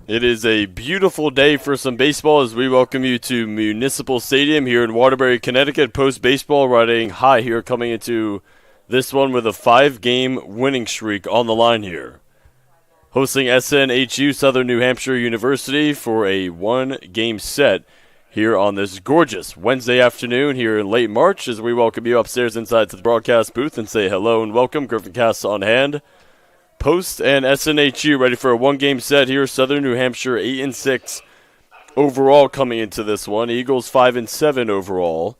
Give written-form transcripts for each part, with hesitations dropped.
It is a beautiful day for some baseball as we welcome you to Municipal Stadium here in Waterbury, Connecticut. Post-baseball riding high here coming into this one with a 5-game winning streak on the line here. Hosting SNHU Southern New Hampshire University for a 1-game set here on this gorgeous Wednesday afternoon here in late March as we welcome you upstairs inside to the broadcast booth and say hello and welcome. Griffin Casts on hand. Post and SNHU ready for a 1-game set here. Southern New Hampshire 8-6 overall coming into this one. Eagles 5-7 overall.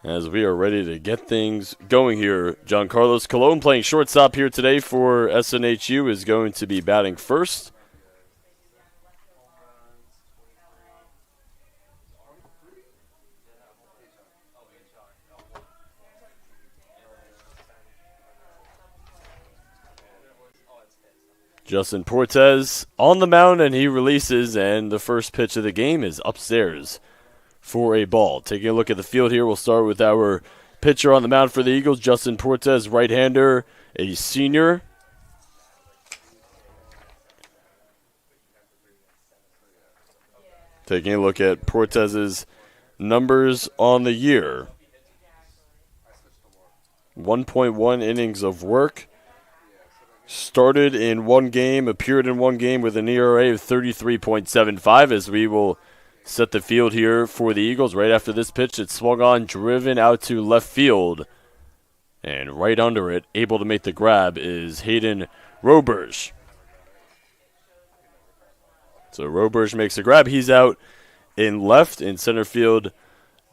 As we are ready to get things going here, John Carlos Colon playing shortstop here today for SNHU is going to be batting first. Justin Portes on the mound, and he releases, and the first pitch of the game is upstairs for a ball. Taking a look at the field here, we'll start with our pitcher on the mound for the Eagles, Justin Portes, right-hander, a senior. Taking a look at Portes's numbers on the year. 1.1 innings of work. Started in one game, appeared in one game with an ERA of 33.75 as we will set the field here for the Eagles. Right after this pitch, it's swung on, driven out to left field. And right under it, able to make the grab, is Hayden Roberge. So Roberge makes a grab. He's out in left. In center field,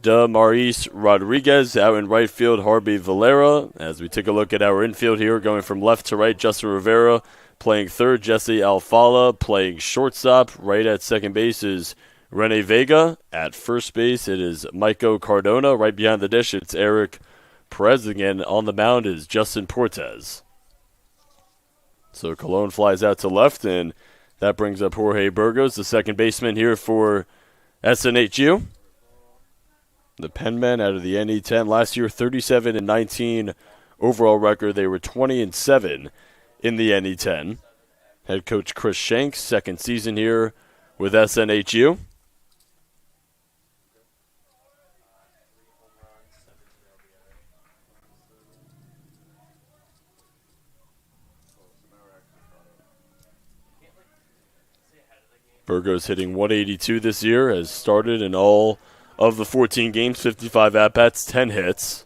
Maurice Rodriguez. Out in right field, Harvey Valera. As we take a look at our infield here, going from left to right, Justin Rivera playing third, Jesse Alfala playing shortstop. Right at second base is Rene Vega. At first base, it is Maiko Cardona. Right behind the dish, it's Eric Perez. Again, on the mound is Justin Portes. So Colon flies out to left, and that brings up Jorge Burgos, the second baseman here for SNHU. The Penmen out of the NE10 last year, 37-19 overall record. They were 20-7 in the NE10. Head coach Chris Shanks, second season here with SNHU. Burgos hitting 182 this year, has started in all of the 14 games, 55 at-bats, 10 hits.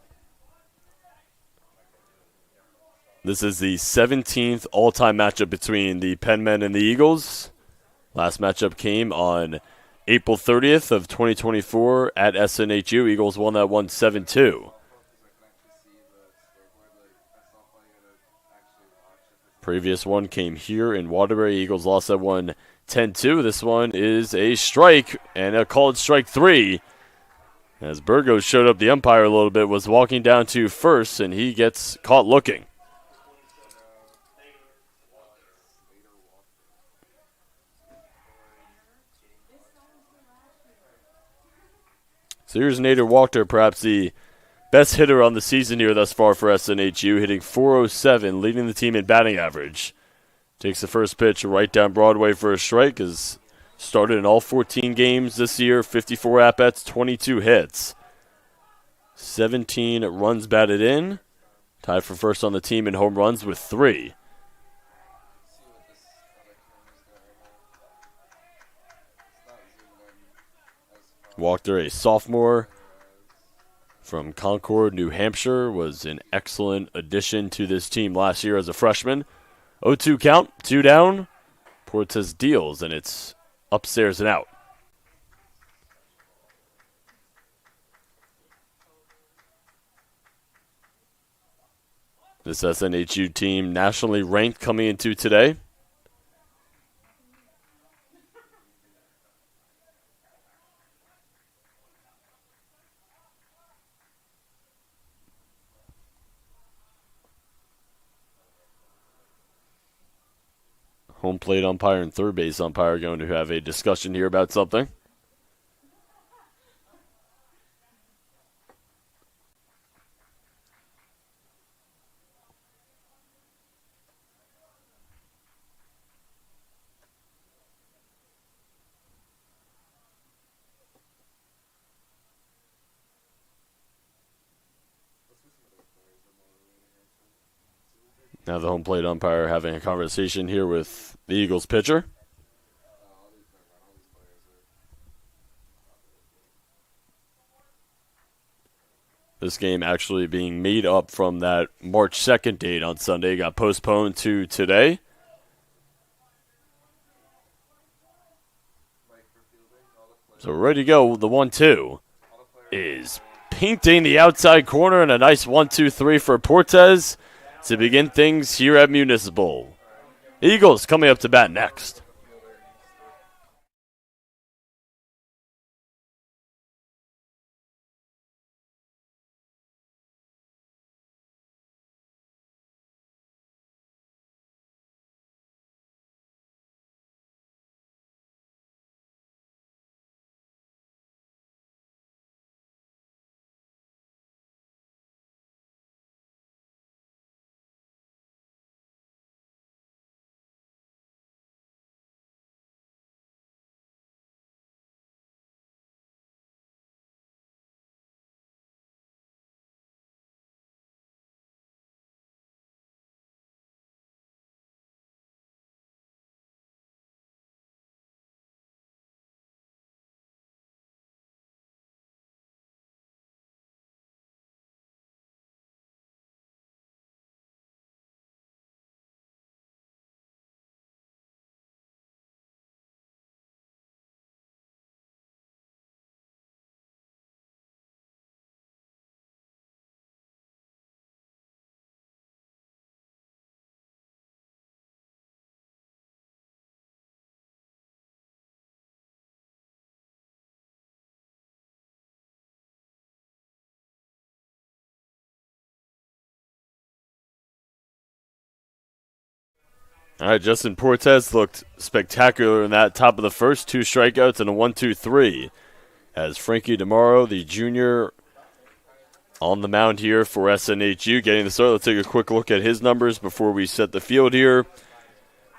This is the 17th all-time matchup between the Penmen and the Eagles. Last matchup came on April 30th of 2024 at SNHU. Eagles won that one 7-2. Previous one came here in Waterbury. Eagles lost that one 10-2. This one is a strike, and a called strike 3. As Burgos showed up, the umpire a little bit, was walking down to first, and he gets caught looking. So here's Nader Walker, perhaps the best hitter on the season here thus far for SNHU, hitting .407, leading the team in batting average. Takes the first pitch right down Broadway for a strike. Has started in all 14 games this year, 54 at-bats, 22 hits. 17 runs batted in. Tied for first on the team in home runs with 3. Walker, a sophomore from Concord, New Hampshire, was an excellent addition to this team last year as a freshman. 0-2 count, 2 down. Portes deals, and it's upstairs and out. This SNHU team nationally ranked coming into today. Home plate umpire and third base umpire are going to have a discussion here about something. Now the home plate umpire having a conversation here with the Eagles pitcher. This game actually being made up from that March 2nd date on Sunday. Got postponed to today. So we're ready to go. The 1-2 is painting the outside corner, and a nice 1-2-3 for Portes to begin things here at Municipal. Eagles coming up to bat next. All right, Justin Portes looked spectacular in that top of the first. 2 strikeouts and a 1-2-3. As Frankie DeMauro, the junior, on the mound here for SNHU, getting the start. Let's take a quick look at his numbers before we set the field here.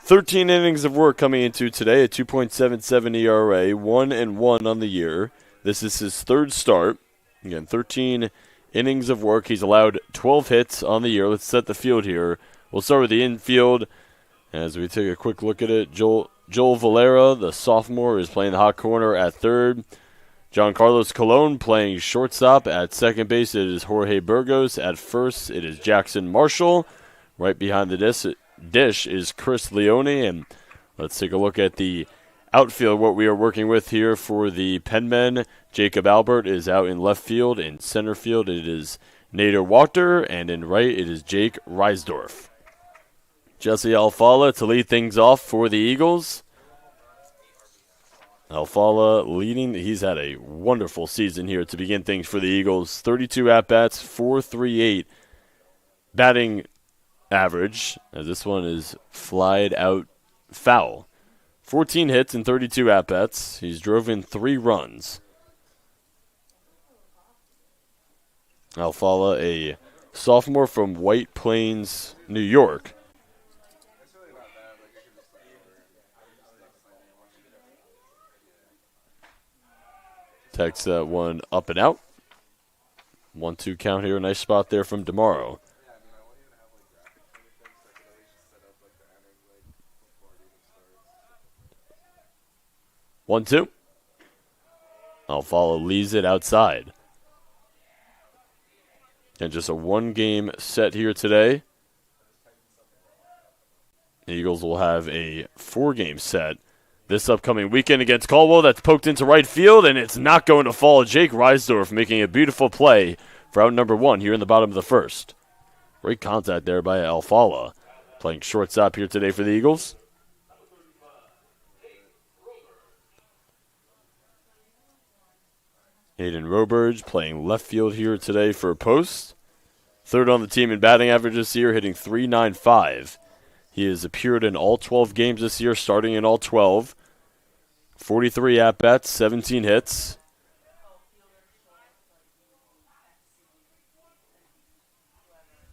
13 innings of work coming into today, a 2.77 ERA, 1-1 on the year. This is his third start. Again, 13 innings of work. He's allowed 12 hits on the year. Let's set the field here. We'll start with the infield. As we take a quick look at it, Joel Valera, the sophomore, is playing the hot corner at third. John Carlos Colon playing shortstop. At second base, it is Jorge Burgos. At first, it is Jackson Marshall. Right behind the dish is Chris Leone. And let's take a look at the outfield, what we are working with here for the Penmen. Jacob Albert is out in left field. In center field, it is Nader Wachter. And in right, it is Jake Reisdorf. Jesse Alfala to lead things off for the Eagles. Alfala leading. He's had a wonderful season here to begin things for the Eagles. 32 at-bats, .438 batting average, as this one is flied out foul. 14 hits and 32 at-bats. He's drove in 3 runs. Alfala, a sophomore from White Plains, New York. Takes that one up and out. 1-2 count here. Nice spot there from DeMauro. One, two. Alfala leaves it outside. And just a 1-game set here today. The Eagles will have a 4-game set this upcoming weekend against Caldwell. That's poked into right field, and it's not going to fall. Jake Reisdorf making a beautiful play for out number 1 here in the bottom of the first. Great contact there by Alfala, playing shortstop here today for the Eagles. Hayden Roberge playing left field here today for a post. Third on the team in batting average this year, hitting .395. He has appeared in all 12 games this year, starting in all 12. 43 at-bats, 17 hits.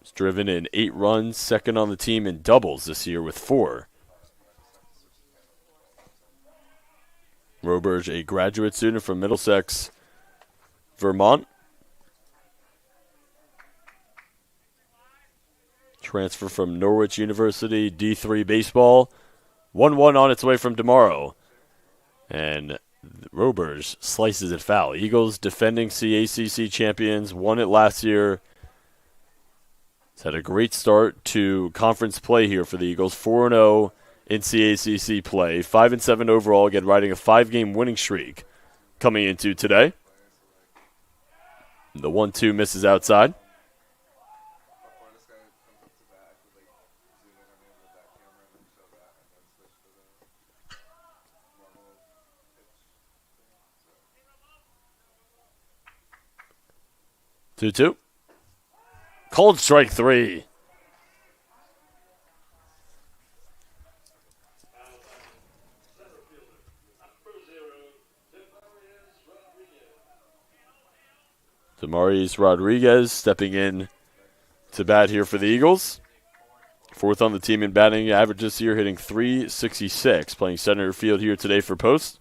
He's driven in 8 runs, second on the team in doubles this year with 4. Roberge, a graduate student from Middlesex, Vermont. transfer from Norwich University, D3 baseball. 1-1 on its way from tomorrow. And Robers slices it foul. Eagles, defending CACC champions, won it last year. It's had a great start to conference play here for the Eagles. 4-0 in CACC play. 5-7 overall, again riding a 5-game winning streak coming into today. The 1-2 misses outside. Two. Called strike 3. Damaris Rodriguez stepping in to bat here for the Eagles. 4th on the team in batting average this year, hitting .366. Playing center field here today for Post.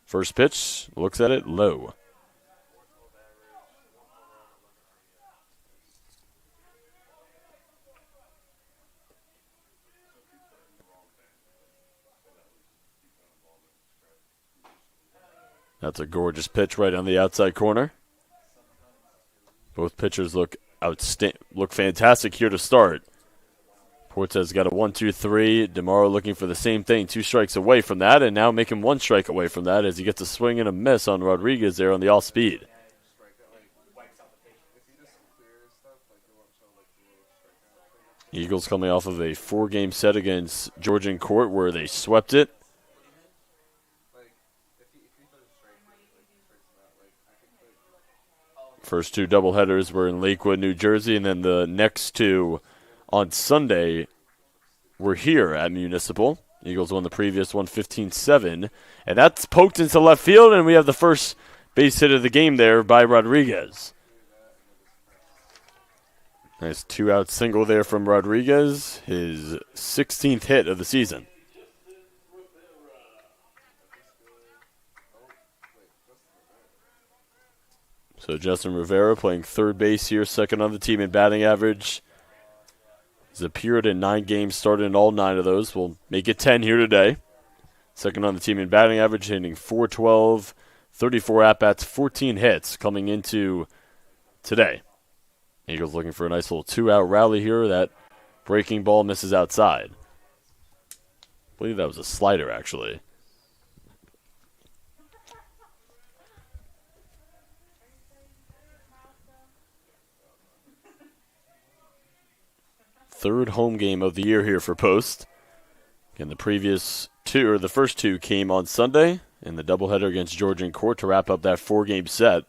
First pitch, looks at it, low. That's a gorgeous pitch right on the outside corner. Both pitchers look fantastic here to start. Portes got a 1-2-3. DeMauro looking for the same thing, 2 strikes away from that, and now making 1 strike away from that as he gets a swing and a miss on Rodriguez there on the off-speed. Eagles coming off of a 4-game set against Georgian Court where they swept it. First 2 doubleheaders were in Lakewood, New Jersey, and then the next 2 on Sunday were here at Municipal. Eagles won the previous one 15-7, and that's poked into left field, and we have the first base hit of the game there by Rodriguez. Nice 2-out single there from Rodriguez, his 16th hit of the season. So Justin Rivera playing third base here, second on the team in batting average. He's appeared in 9 games, started in all 9 of those. We'll make it 10 here today. Second on the team in batting average, hitting .412, 34 at-bats, 14 hits coming into today. Eagles looking for a nice little 2-out rally here. That breaking ball misses outside. I believe that was a slider, actually. Third home game of the year here for Post. Again, the first 2 came on Sunday in the doubleheader against Georgian Court to wrap up that 4-game set.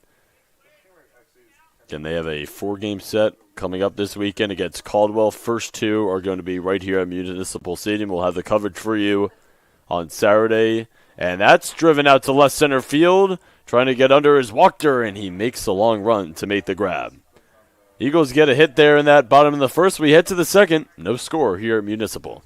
Again, they have a 4-game set coming up this weekend against Caldwell. First 2 are going to be right here at Municipal Stadium. We'll have the coverage for you on Saturday. And that's driven out to left center field, trying to get under his walker, and he makes a long run to make the grab. Eagles get a hit there in that bottom of the first. We head to the second. No score here at Municipal.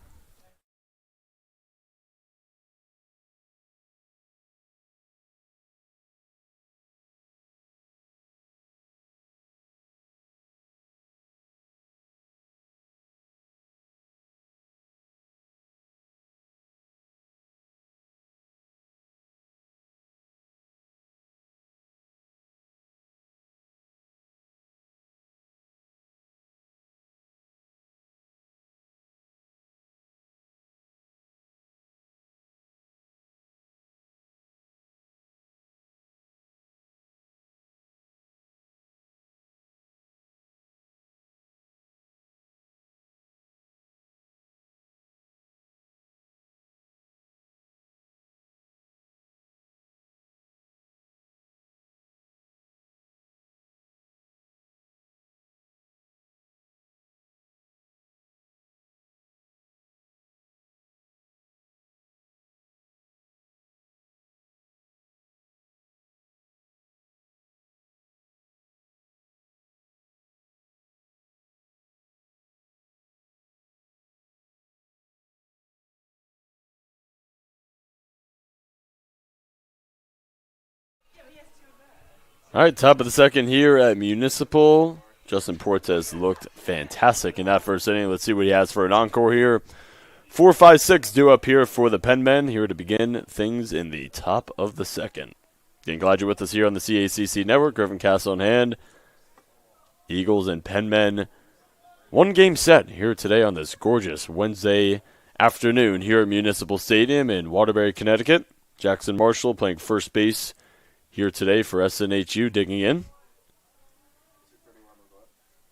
All right, top of the second here at Municipal. Justin Portes looked fantastic in that first inning. Let's see what he has for an encore here. 4-5-6 due up here for the Penmen here to begin things in the top of the second. Again, glad you're with us here on the CACC Network. Griffin Castle in hand. Eagles and Penmen. One game set here today on this gorgeous Wednesday afternoon here at Municipal Stadium in Waterbury, Connecticut. Jackson Marshall playing first base here today for SNHU, digging in.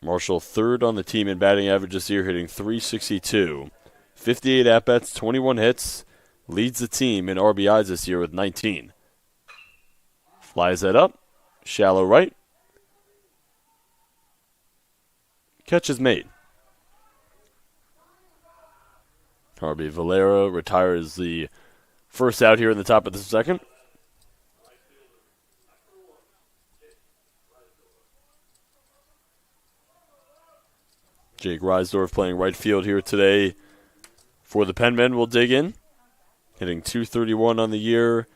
Marshall third on the team in batting average this year, hitting .362. 58 at-bats, 21 hits. Leads the team in RBIs this year with 19. Flies that up. Shallow right. Catch is made. Harvey Valera retires the first out here in the top of the second. Jake Reisdorf playing right field here today for the Penmen will dig in. Hitting .231 on the year.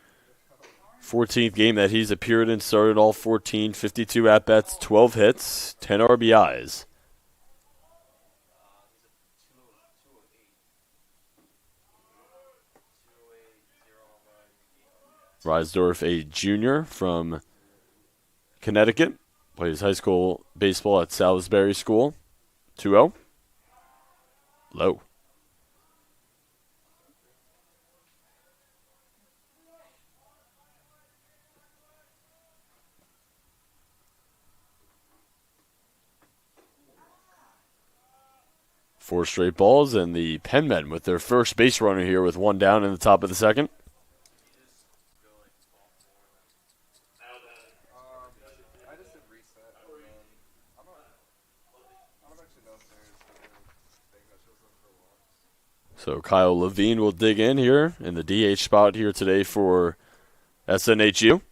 14th game that he's appeared in, started all 14, 52 at-bats, 12 hits, 10 RBIs. Reisdorf, a junior from Connecticut, plays high school baseball at Salisbury School. 2-0. Low. Four straight balls, and the Penmen with their first base runner here with one down in the top of the second. So Kyle Levine will dig in here in the DH spot here today for SNHU.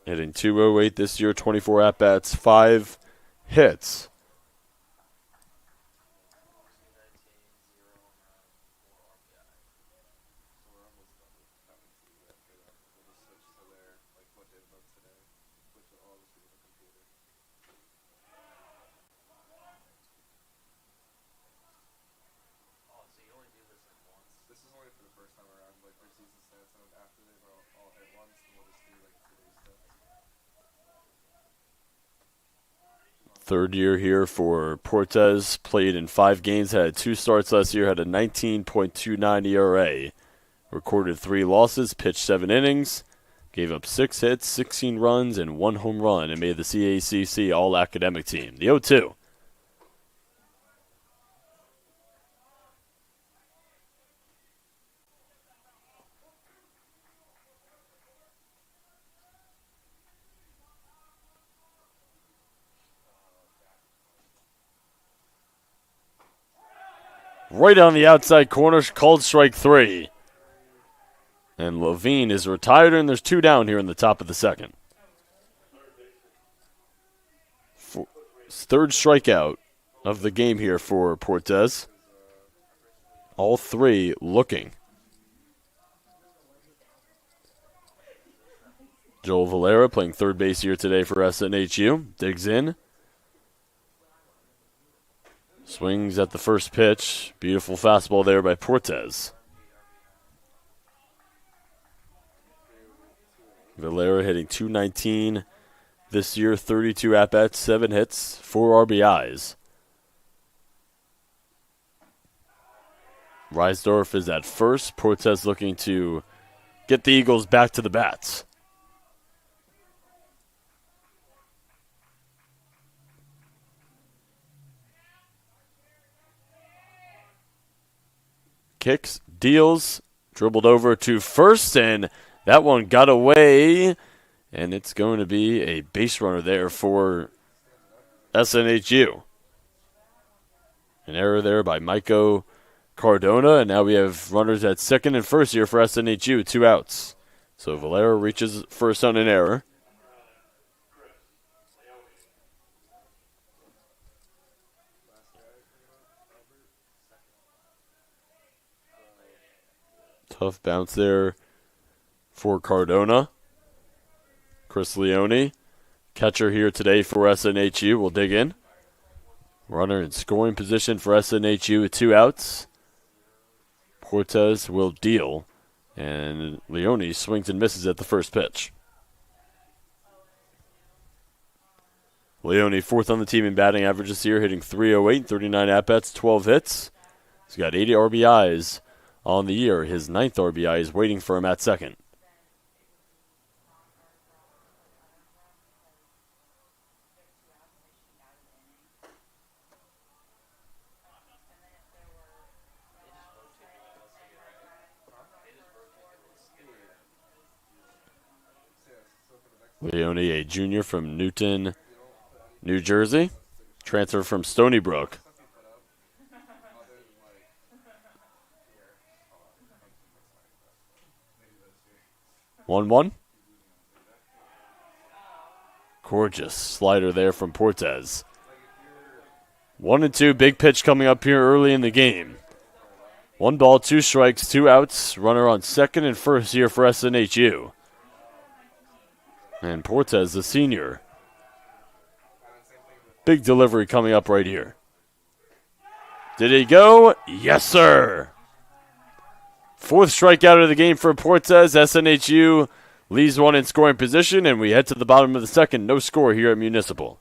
Hitting .208 this year, 24 at-bats, 5 hits. Third year here for Portes. Played in 5 games, had 2 starts last year, had a 19.29 ERA. Recorded 3 losses, pitched 7 innings, gave up 6 hits, 16 runs, and 1 home run, and made the CACC All-Academic team. The 0-2. Right on the outside corner, called strike 3. And Levine is retired, and there's 2 down here in the top of the second. Third strikeout of the game here for Portes. All 3 looking. Joel Valera playing third base here today for SNHU. Digs in. Swings at the first pitch. Beautiful fastball there by Portes. Valera hitting .219 this year, 32 at-bats, 7 hits, 4 RBIs. Reisdorf is at first. Portes looking to get the Eagles back to the bats. Kicks, deals, dribbled over to first, and that one got away, and it's going to be a base runner there for SNHU. An error there by Maiko Cardona, and now we have runners at second and first here for SNHU, 2 outs. So Valera reaches first on an error. Tough bounce there for Cardona. Chris Leone, catcher here today for SNHU, will dig in. Runner in scoring position for SNHU with 2 outs. Portes will deal, and Leone swings and misses at the first pitch. Leone 4th on the team in batting average this year, hitting .308, 39 at-bats, 12 hits. He's got 80 RBIs on the year. His 9th RBI is waiting for him at second. Leone, a junior from Newton, New Jersey, transfer from Stony Brook. One. Gorgeous slider there from Portes. 1-2, big pitch coming up here early in the game. 1 ball, 2 strikes, 2 outs. Runner on second and first here for SNHU. And Portes, the senior. Big delivery coming up right here. Did he go? Yes, sir. 4th strikeout of the game for Portes. SNHU leaves one in scoring position, and we head to the bottom of the second. No score here at Municipal.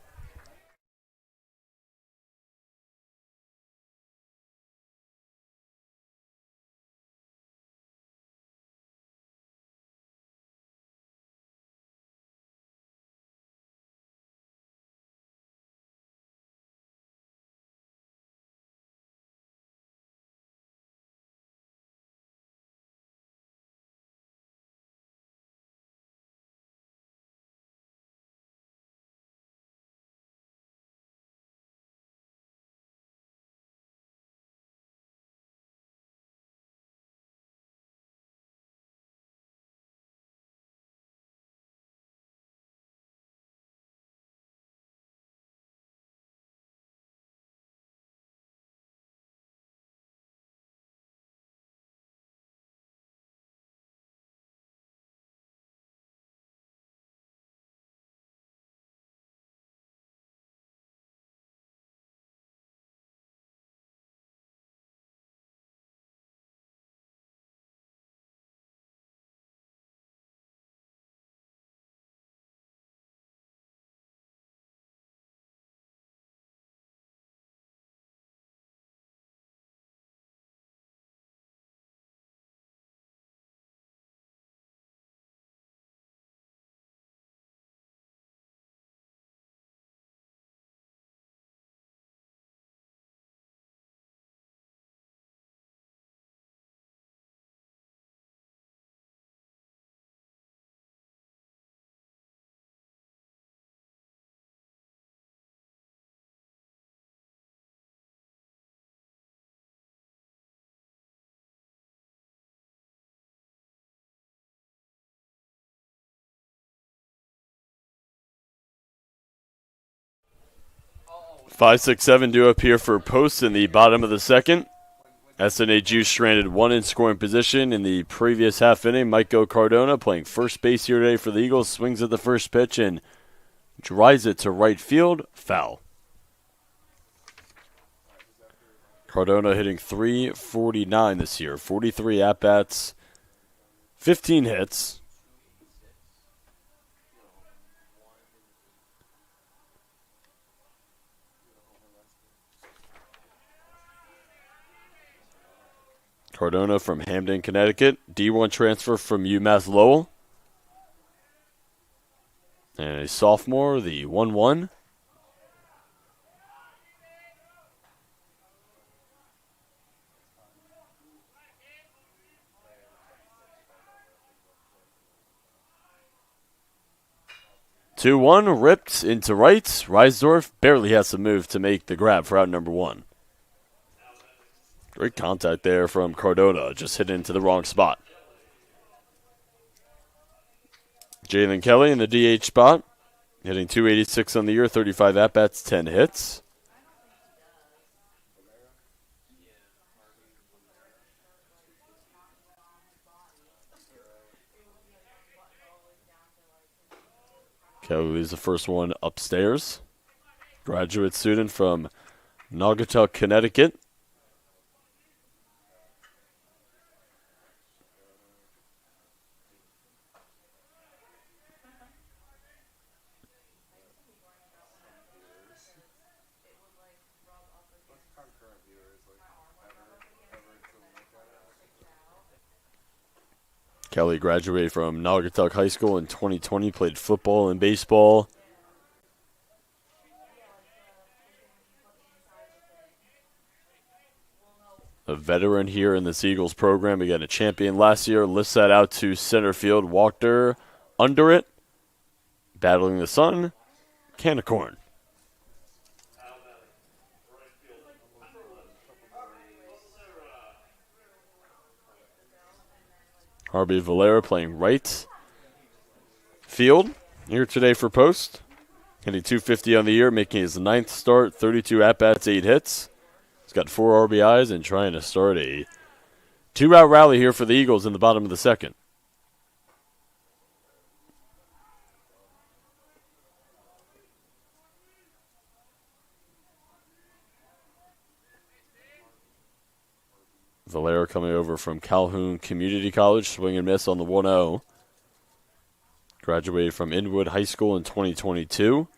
Five, six, seven due up here for posts in the bottom of the second. SNHU stranded 1 in scoring position in the previous half inning. Michael Cardona playing first base here today for the Eagles. Swings at the first pitch and drives it to right field. Foul. Cardona hitting .349 this year. 43 at-bats, 15 hits. Cardona from Hamden, Connecticut. D1 transfer from UMass Lowell. And a sophomore, the 1-1. Two one ripped into right. Reisdorf barely has to move to make the grab for out number 1. Great contact there from Cardona, just hit into the wrong spot. Jalen Kelly in the DH spot, hitting .286 on the year, 35 at-bats, 10 hits. Kelly's the first one upstairs. Graduate student from Naugatuck, Connecticut. Kelly graduated from Naugatuck High School in 2020, played football and baseball. A veteran here in this Eagles program. Again, a champion last year. Lifts that out to center field. Walked her under it. Battling the sun. Can of corn. Harvey Valera playing right field here today for Post. Hitting .250 on the year, making his 9th start, 32 at-bats, 8 hits. He's got 4 RBIs and trying to start a 2-out rally here for the Eagles in the bottom of the second. Valera coming over from Calhoun Community College, swing and miss on the 1-0. Graduated from Inwood High School in 2022.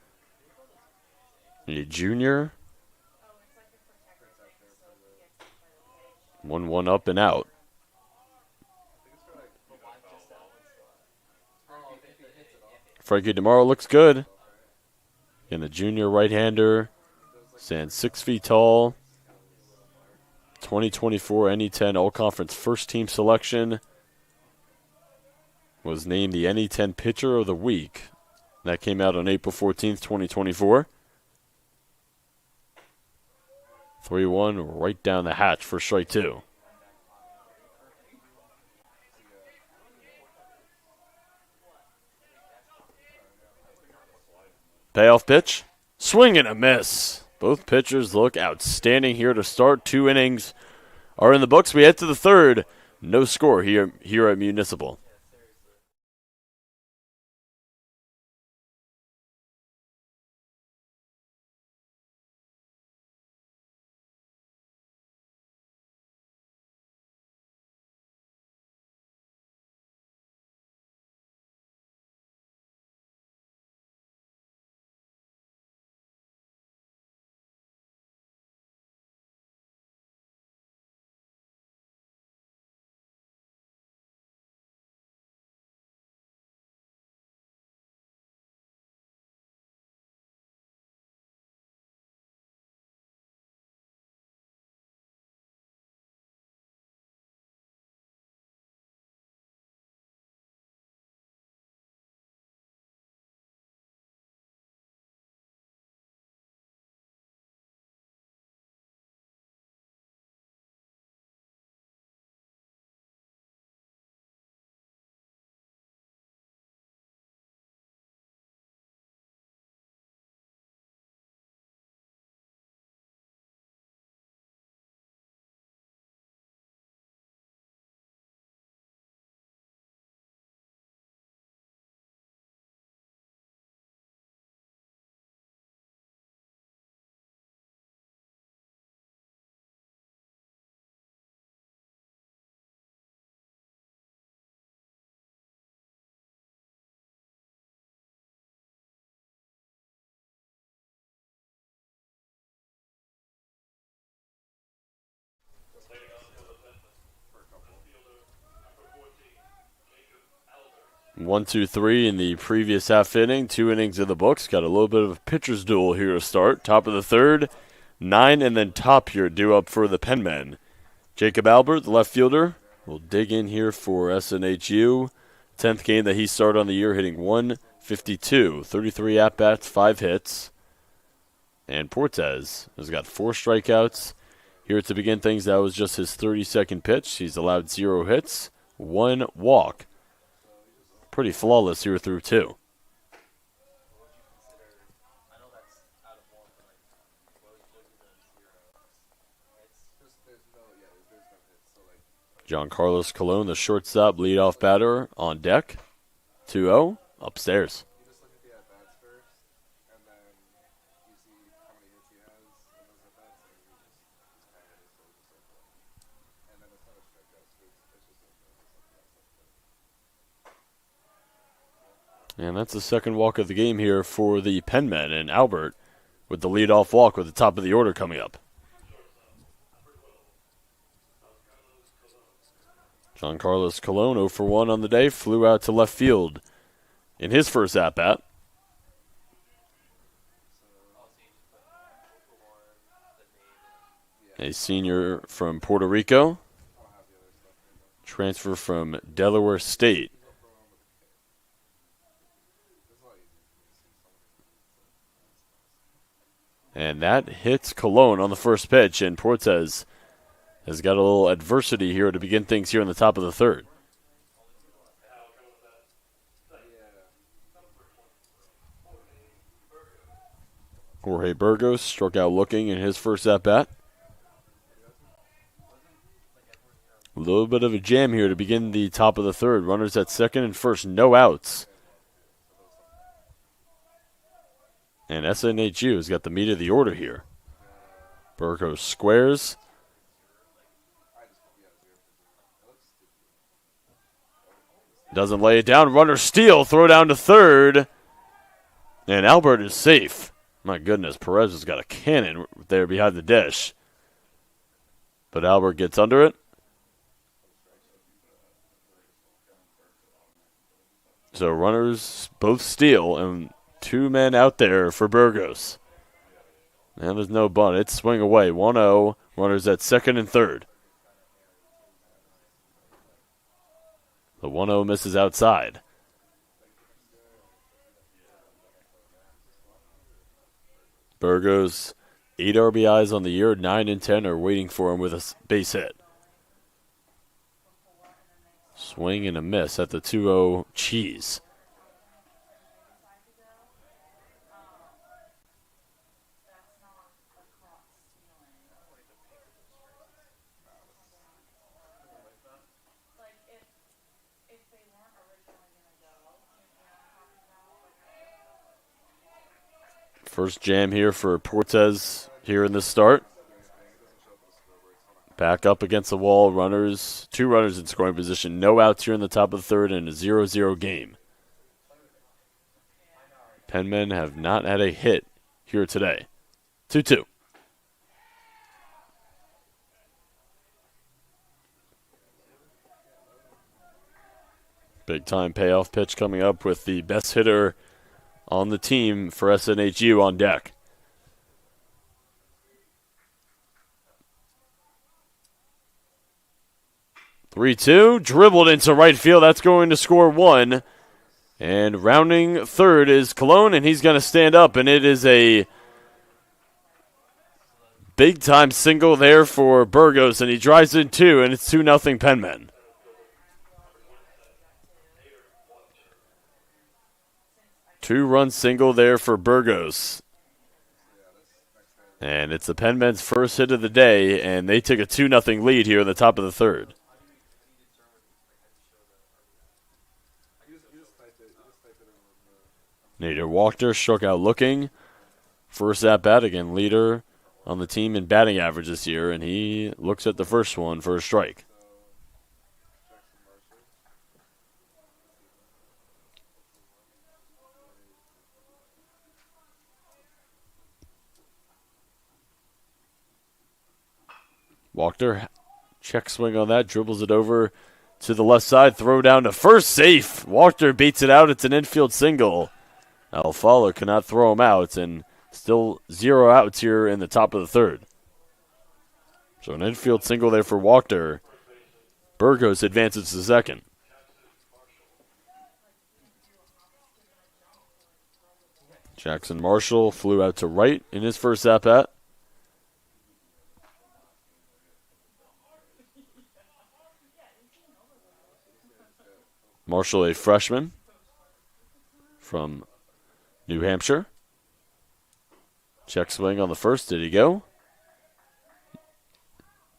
A junior. 1-1 up and out. Frankie DeMauro looks good. And the junior right-hander stands 6 feet tall. 2024 NE10 All-Conference first-team selection. Was named the NE10 Pitcher of the Week. That came out on April 14th, 2024. 3-1 right down the hatch for strike 2. Payoff pitch. Swing and a miss. Both pitchers look outstanding here to start. 2 innings are in the books. We head to the third. No score here at Municipal. One, two, three in the previous half inning. 2 innings in the books. Got a little bit of a pitcher's duel here to start. Top of the third. 9 and then top here due up for the Penmen. Jacob Albert, the left fielder, will dig in here for SNHU. 10th game that he started on the year, hitting .152. 33 at-bats, 5 hits. And Portez has got 4 strikeouts. Here to begin things, that was just his 32nd pitch. He's allowed 0 hits, 1 walk. Pretty flawless here through 2. John Carlos Colon, the shortstop leadoff batter, on deck. 2-0, upstairs. And that's the second walk of the game here for the Penmen, and Albert with the leadoff walk with the top of the order coming up. John Carlos Colon, 0 for 1 on the day, flew out to left field in his first at-bat. A senior from Puerto Rico, transfer from Delaware State. And that hits Colon on the first pitch, and Portes has got a little adversity here to begin things here in the top of the third. Jorge Burgos struck out looking in his first at-bat. A little bit of a jam here to begin the top of the third. Runners at second and first, no outs. And SNHU has got the meat of the order here. Burgos squares. Doesn't lay it down. Runner steal. Throw down to third. And Albert is safe. My goodness, Perez has got a cannon there behind the dish. But Albert gets under it. So runners both steal, and 2 men out there for Burgos. And there's no bunt. It's swing away. 1-0. Runners at second and third. The 1-0 misses outside. Burgos, 8 RBIs on the year. 9 and 10 are waiting for him with a base hit. Swing and a miss at the 2-0 cheese. First jam here for Portes here in the start. Back up against the wall, runners, 2 runners in scoring position, no outs here in the top of the third, and a 0-0 game. Penmen have not had a hit here today. 2-2. Big time payoff pitch coming up with the best hitter on the team for SNHU on deck. Three-two, dribbled into right field. That's going to score 1. And rounding third is Colon, and he's going to stand up, and it is a big-time single there for Burgos, and he drives in 2, and it's 2-0 Penmen. Two-run single there for Burgos. And it's the Penmen's first hit of the day, and they take a 2-0 lead here in the top of the third. Nader Wachter struck out looking. First at-bat, again, leader on the team in batting average this year, and he looks at the first one for a strike. Wachter, check swing on that, dribbles it over to the left side, throw down to first, safe. Wachter beats it out, it's an infield single. Alfalo cannot throw him out, and still 0 outs here in the top of the third. So an infield single there for Wachter. Burgos advances to second. Jackson Marshall flew out to right in his first at-bat. Marshall, a freshman from New Hampshire. Check swing on the first. Did he go?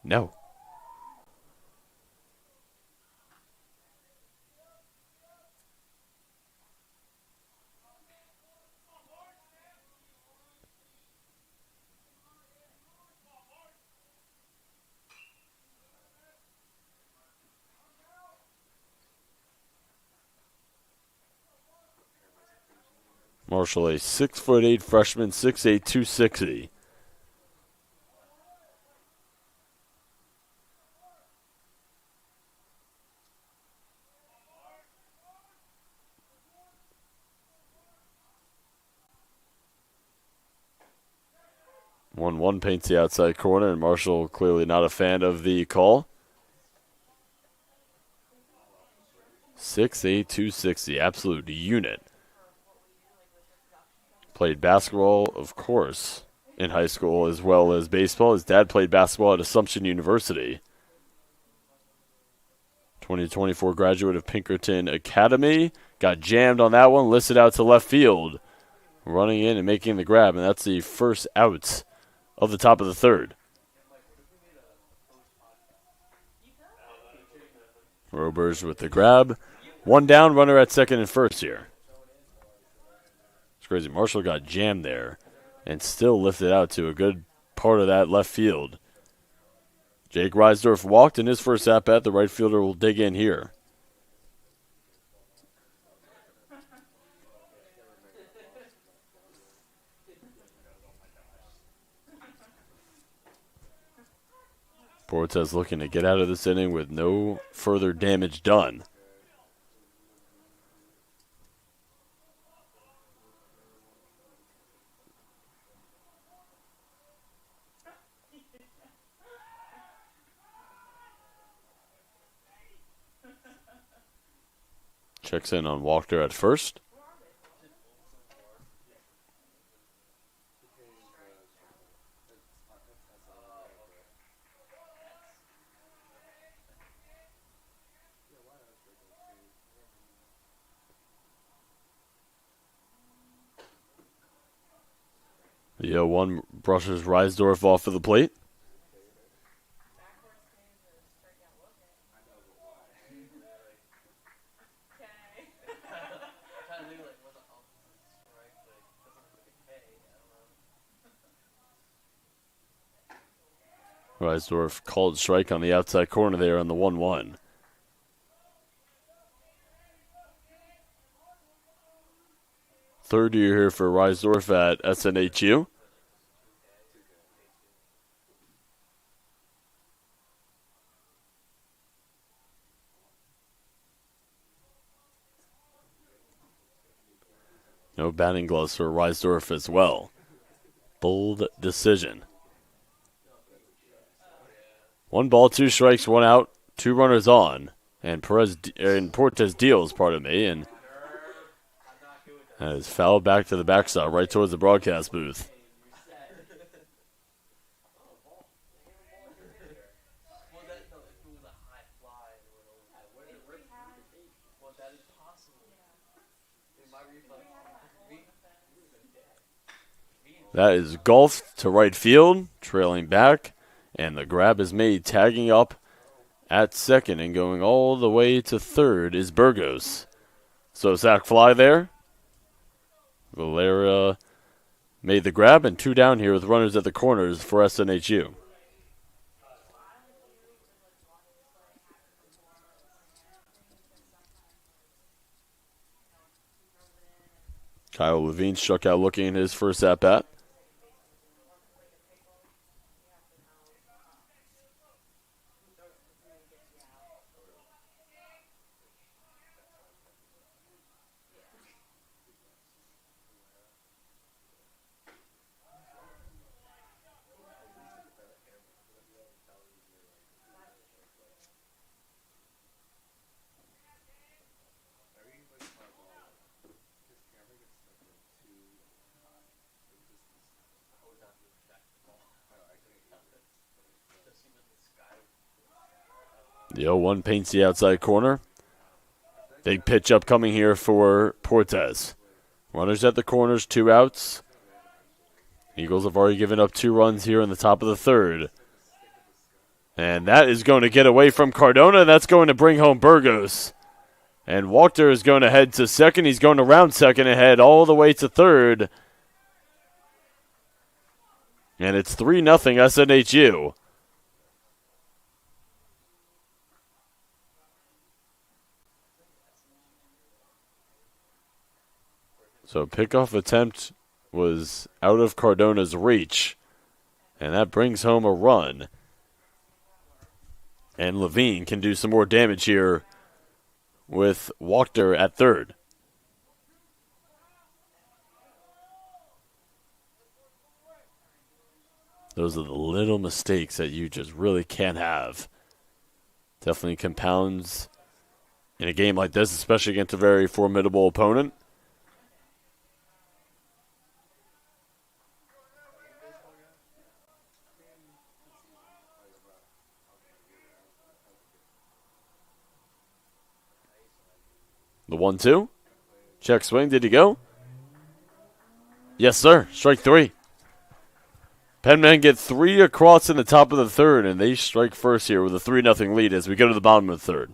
No. Marshall, a 6'8" freshman, 6'8", 260. One paints the outside corner, and Marshall clearly not a fan of the call. 6'8", 260, absolute unit. Played basketball, of course, in high school as well as baseball. His dad played basketball at Assumption University. 2024 graduate of Pinkerton Academy. Got jammed on that one, listed out to left field. Running in and making the grab, and that's the first out of the top of the third. Roberge with the grab. One down, runner at second and first here. It's crazy. Marshall got jammed there and still lifted out to a good part of that left field. Jake Reisdorf walked in his first at-bat. The right fielder will dig in here. Portes looking to get out of this inning with no further damage done. Checks in on Walker at first. The 0-1 brushes Reisdorf off of the plate. Reisdorf called strike on the outside corner there on the 1-1. Third year here for Reisdorf at SNHU. No batting gloves for Reisdorf as well. Bold decision. 1 ball, 2 strikes, 1 out, 2 runners on. And Portes deals, pardon me, and that is fouled back to the backstop, right towards the broadcast booth. That is golfed to right field, trailing back, and the grab is made, tagging up at second and going all the way to third is Burgos. So sac fly there. Valera made the grab, and 2 down here with runners at the corners for SNHU. Kyle Levine struck out looking in his first at-bat. The 0-1 paints the outside corner. Big pitch upcoming here for Portes. Runners at the corners, 2 outs. Eagles have already given up 2 runs here in the top of the third. And that is going to get away from Cardona. That's going to bring home Burgos. And Walker is going to head to second. He's going to round second and head all the way to third. And it's 3-0 SNHU. So pickoff attempt was out of Cardona's reach, and that brings home a run. And Levine can do some more damage here with Wachter at third. Those are the little mistakes that you just really can't have. Definitely compounds in a game like this, especially against a very formidable opponent. The 1-2. Check swing. Did he go? Yes, sir. Strike three. Penmen get three across in the top of the third, and they strike first here with a 3-0 lead as we go to the bottom of the third.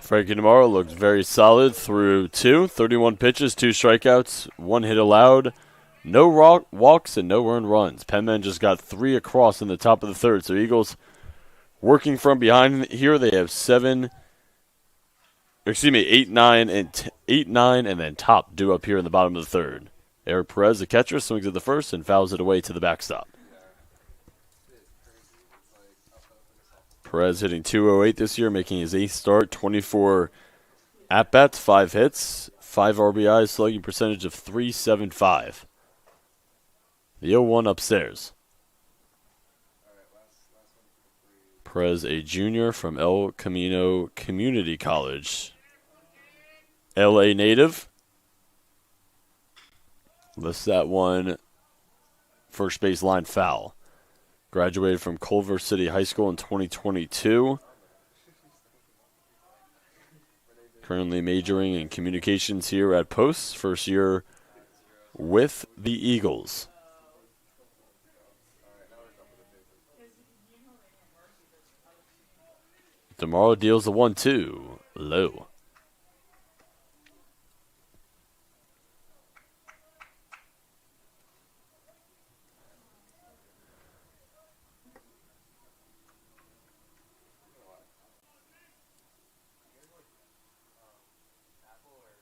Frankie Demaro looked very solid through 31 pitches, 2 strikeouts, 1 hit allowed, no walks, and no earned runs. Penmen just got 3 across in the top of the third. So Eagles working from behind here. They have 8, 9, and then top due up here in the bottom of the third. Eric Perez, the catcher, swings at the first and fouls it away to the backstop. Perez hitting .208 this year, making his 8th start, 24 at-bats, 5 hits, 5 RBIs, slugging percentage of .375. The 0-1 upstairs. Perez, a junior from El Camino Community College. L.A. native. Lists that one first base line foul. Graduated from Culver City High School in 2022. Currently majoring in communications here at Post. First year with the Eagles. Demaro deals the 1-2. Low.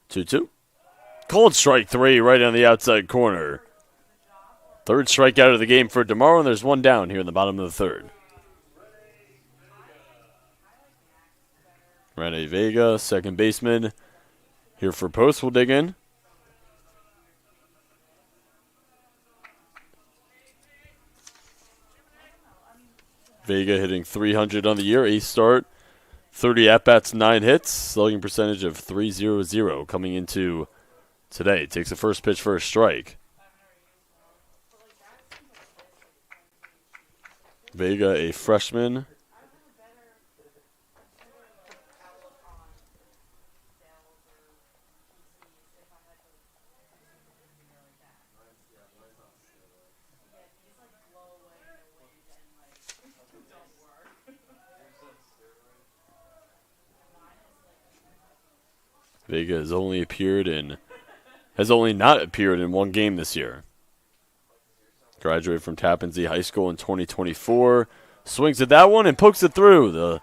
Two. Cold strike 3 right on the outside corner. Third strikeout of the game for Demaro, and there's 1 down here in the bottom of the third. Rene Vega, second baseman, here for Post. We'll dig in. Vega hitting .300 on the year, 8th start. 30 at-bats, 9 hits, slugging percentage of .300 coming into today. Takes the first pitch for a strike. Vega, a freshman. Vega has only not appeared in one game this year. Graduated from Tappan Zee High School in 2024. Swings at that one and pokes it through. The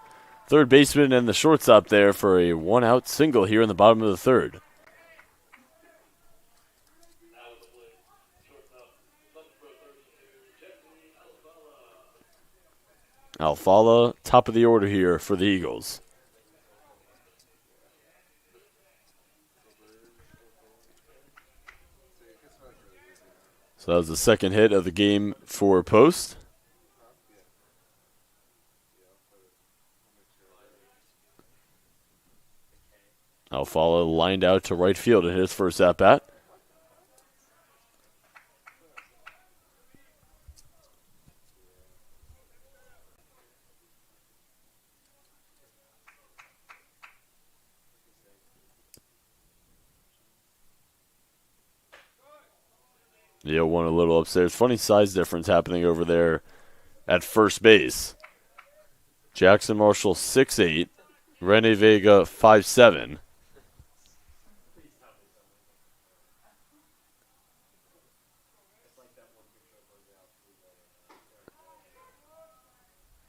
third baseman and the shortstop there for a one-out single here in the bottom of the third. Alfala, top of the order here for the Eagles. So that was the second hit of the game for Post. Alfala lined out to right field in his first at-bat. The 0-1 a little upstairs. Funny size difference happening over there at first base. Jackson Marshall 6'8", Rene Vega 5'7".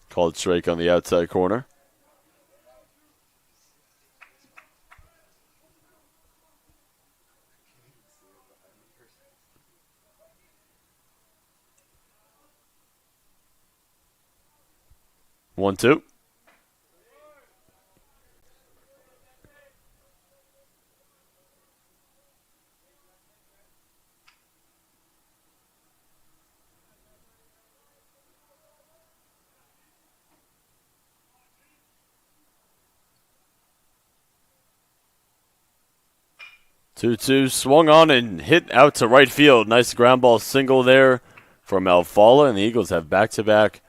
Called strike on the outside corner. 1-2. Two swung on and hit out to right field. Nice ground ball single there from Alfala, and the Eagles have back-to-back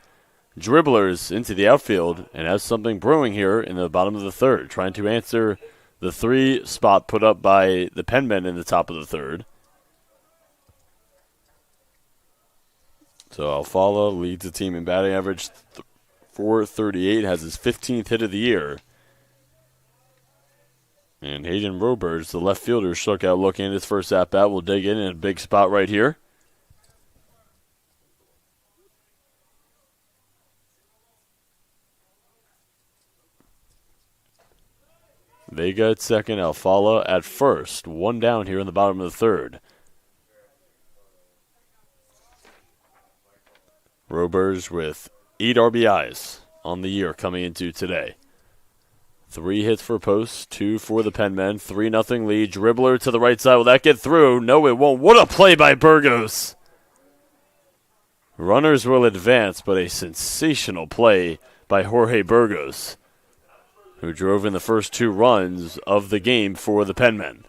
dribblers into the outfield and have something brewing here in the bottom of the third, trying to answer the 3 spot put up by the Penmen in the top of the third. So Alfala leads the team in batting average, .438, has his 15th hit of the year. And Hayden Roberts, the left fielder, struck out looking at his first at-bat. Will dig in a big spot right here. Vega at second, Alfala at first. One down here in the bottom of the third. Roberts with 8 RBIs on the year coming into today. 3 hits for Post, 2 for the Penmen, 3-0 lead. Dribbler to the right side. Will that get through? No, it won't. What a play by Burgos. Runners will advance, but a sensational play by Jorge Burgos, who drove in the first 2 runs of the game for the Penmen.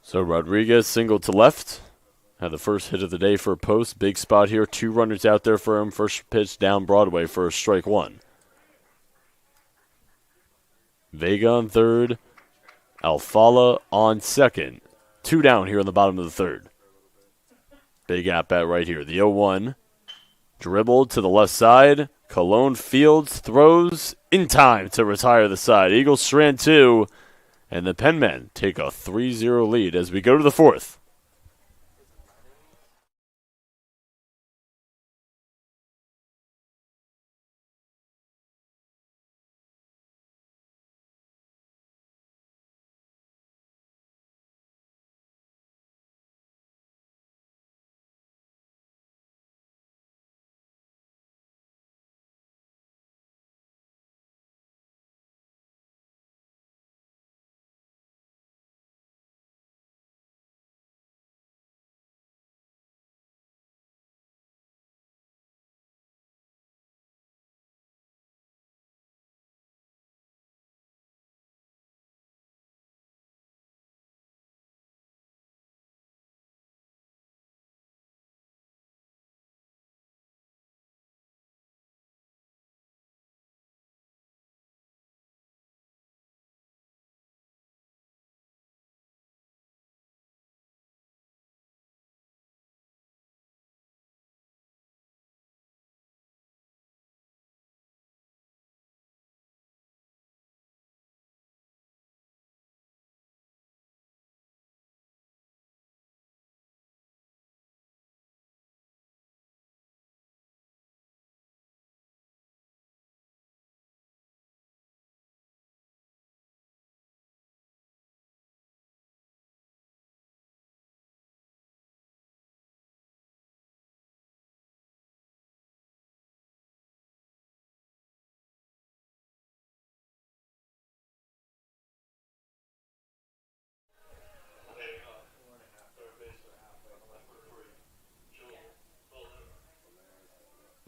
So Rodriguez singled to left. Had the first hit of the day for Post. Big spot here. 2 runners out there for him. First pitch down Broadway for strike 1. Vega on third. Alfala on second. 2 down here in the bottom of the third. Big at-bat right here. The 0-1. Dribbled to the left side. Cologne Fields throws in time to retire the side. Eagles strand 2. And the Penmen take a 3-0 lead as we go to the 4th.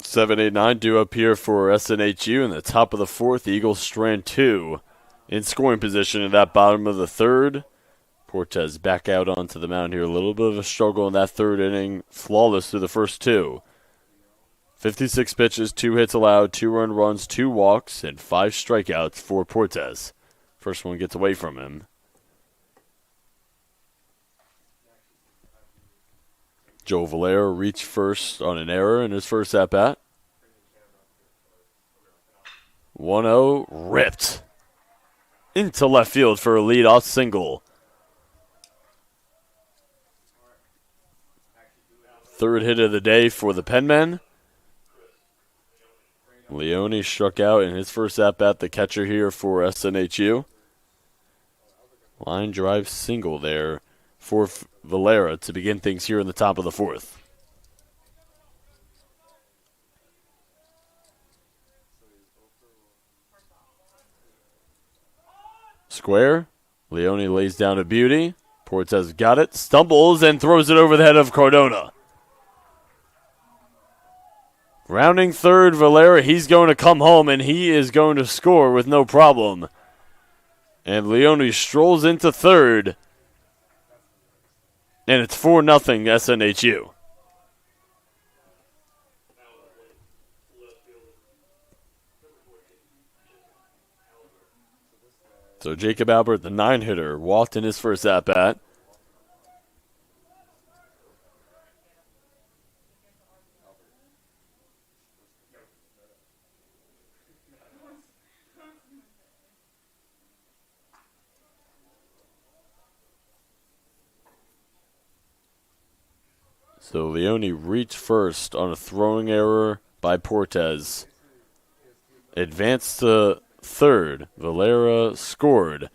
7, 8, 9 due up here for SNHU in the top of the fourth. Eagles strand 2 in scoring position in that bottom of the third. Portes back out onto the mound here. A little bit of a struggle in that third inning. Flawless through the first 2. 56 pitches, 2 hits allowed, 2 earned runs, 2 walks, and 5 strikeouts for Portes. First one gets away from him. Joe Valera reached first on an error in his first at-bat. 1-0, ripped into left field for a leadoff single. Third hit of the day for the Penmen. Leone struck out in his first at-bat, the catcher here for SNHU. Line drive single there for Valera to begin things here in the top of the fourth. Square. Leone lays down a beauty. Portes got it, stumbles, and throws it over the head of Cardona. Rounding third, Valera, he's going to come home, and he is going to score with no problem. And Leone strolls into third. And it's 4-0 SNHU. So Jacob Albert, the 9-hitter, walked in his first at-bat. So Leone reached first on a throwing error by Portes. Advanced to third. Valera scored.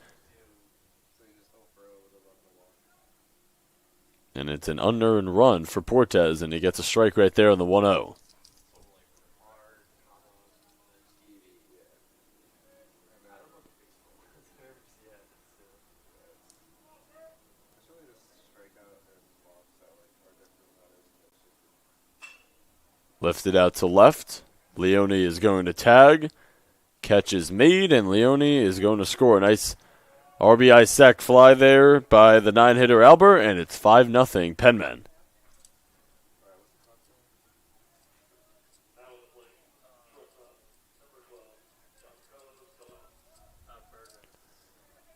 And it's an unearned run for Portes, and he gets a strike right there on the 1-0. Lifted out to left. Leone is going to tag. Catch is made, and Leone is going to score. A nice RBI sac fly there by the 9-hitter Albert, and it's 5-0 Penmen.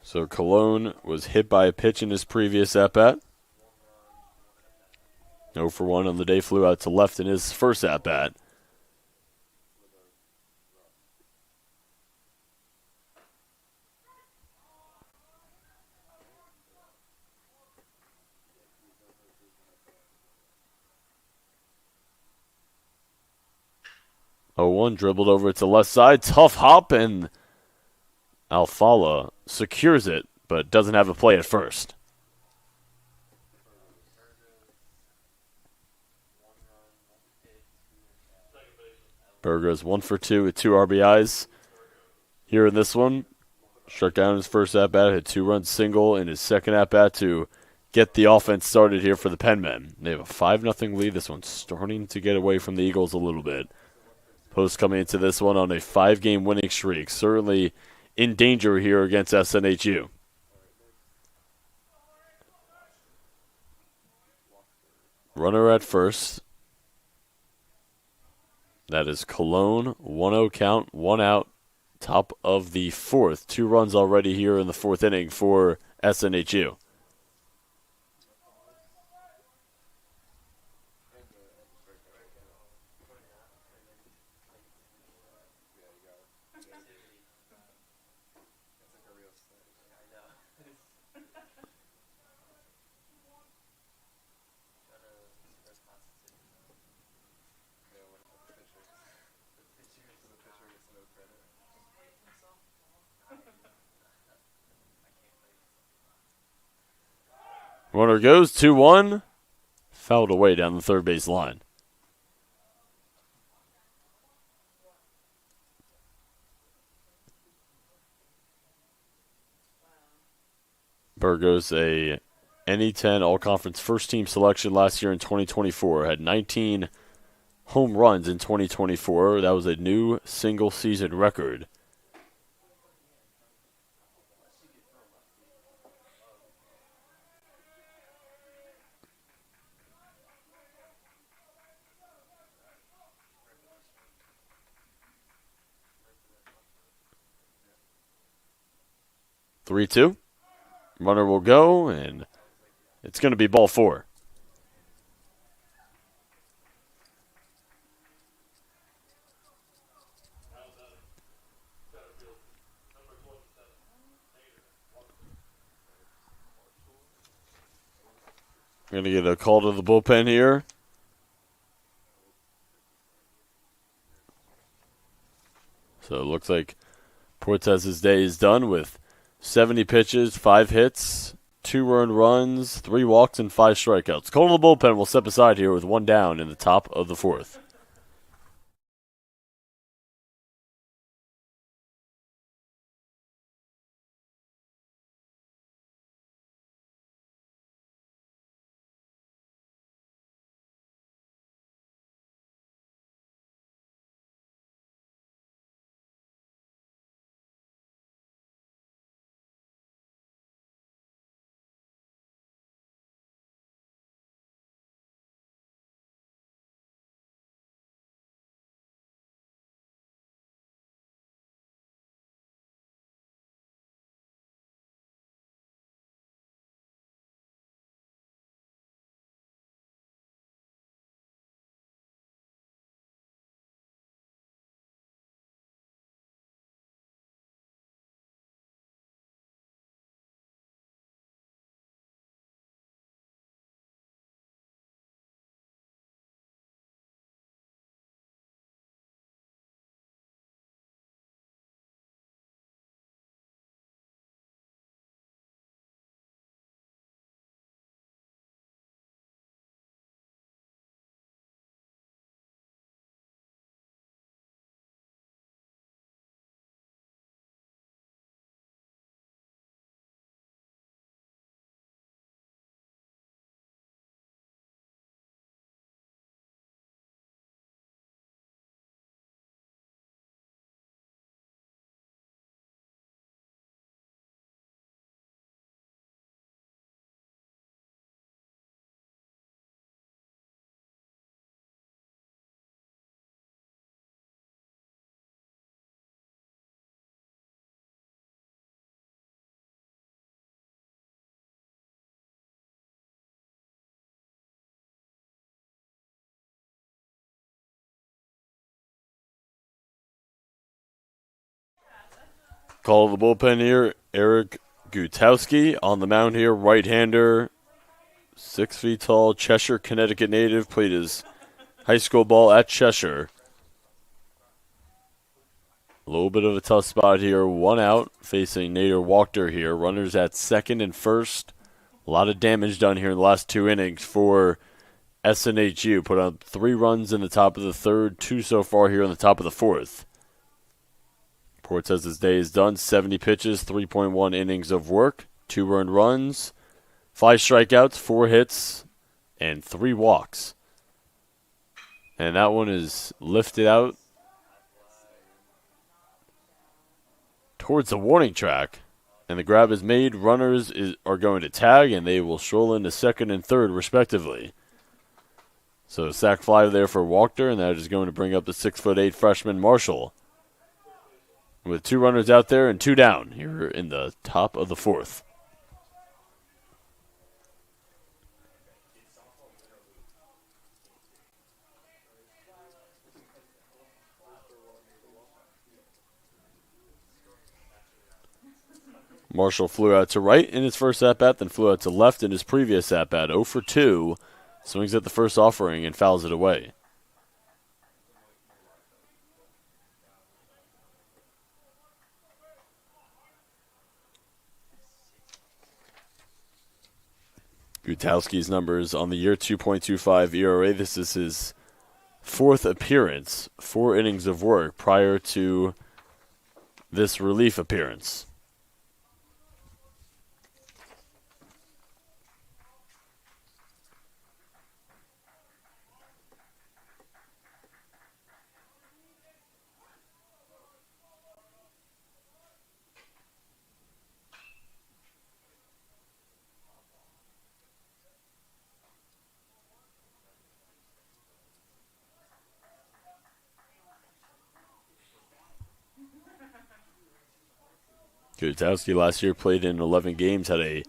So Cologne was hit by a pitch in his previous at-bat. 0 for 1 on the day, flew out to left in his first at-bat. Oh, 0-1 dribbled over to left side. Tough hop, and Alfala secures it, but doesn't have a play at first. Burgos 1 for 2 with 2 RBIs. Here in this one, struck down his first at-bat, had 2-run single in his second at-bat to get the offense started here for the Penmen. They have a 5-0 lead. This one's starting to get away from the Eagles a little bit. Post coming into this one on a 5-game winning streak. Certainly in danger here against SNHU. Runner at first. That is Cologne. 1-0 count, 1 out. Top of the fourth. 2 runs already here in the fourth inning for SNHU. Runner goes 2-1. Fouled away down the third base line. Burgos, a NE10 All-Conference first-team selection last year in 2024. Had 19 home runs in 2024. That was a new single-season record. Three-two. Runner will go, and it's going to be ball four. Going to get a call to the bullpen here. So it looks like Portes's day is done with 70 pitches, 5 hits, 2 earned runs, 3 walks, and 5 strikeouts. Call to the bullpen will step aside here with 1 down in the top of the 4th. Call of the bullpen here, Eric Gutowski on the mound here, right-hander, 6 feet tall, Cheshire, Connecticut native, played his high school ball at Cheshire. A little bit of a tough spot here, 1 out, facing Nader Wachter here. Runners at second and first. A lot of damage done here in the last 2 innings for SNHU. Put on 3 runs in the top of the 3rd, 2 so far here in the top of the 4th. Portes's day is done. 70 pitches, 3.1 innings of work, 2 earned runs, 5 strikeouts, 4 hits, and 3 walks. And that one is lifted out towards the warning track. And the grab is made. Runners are going to tag, and they will stroll into second and third, respectively. So sac fly there for Wachter, and that is going to bring up the 6'8" freshman Marshall. With 2 runners out there and 2 down here in the top of the 4th. Marshall flew out to right in his first at-bat, then flew out to left in his previous at-bat. 0 for 2. Swings at the first offering and fouls it away. Gutowski's numbers on the year, 2.25 ERA. This is his 4th appearance, 4 innings of work prior to this relief appearance. Gutowski last year played in 11 games, had a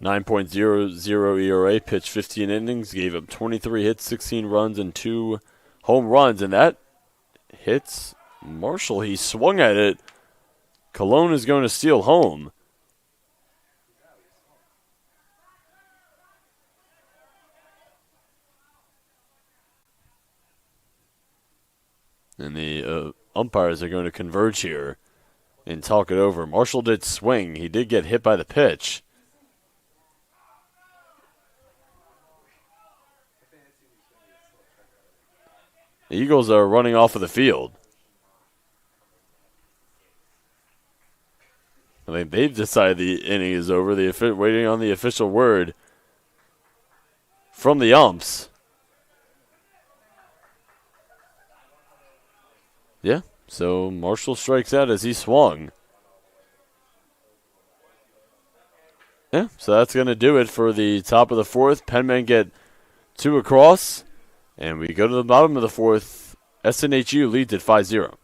9.00 ERA, pitched 15 innings, gave up 23 hits, 16 runs, and 2 home runs. And that hits Marshall. He swung at it. Cologne is going to steal home. And the umpires are going to converge here and talk it over. Marshall did swing. He did get hit by the pitch. The Eagles are running off of the field. I think they've decided the inning is over. Waiting on the official word from the umps. Yeah, so Marshall strikes out as he swung. Yeah, so that's going to do it for the top of the fourth. Penmen get 2 across, and we go to the bottom of the fourth. SNHU leads at 5-0.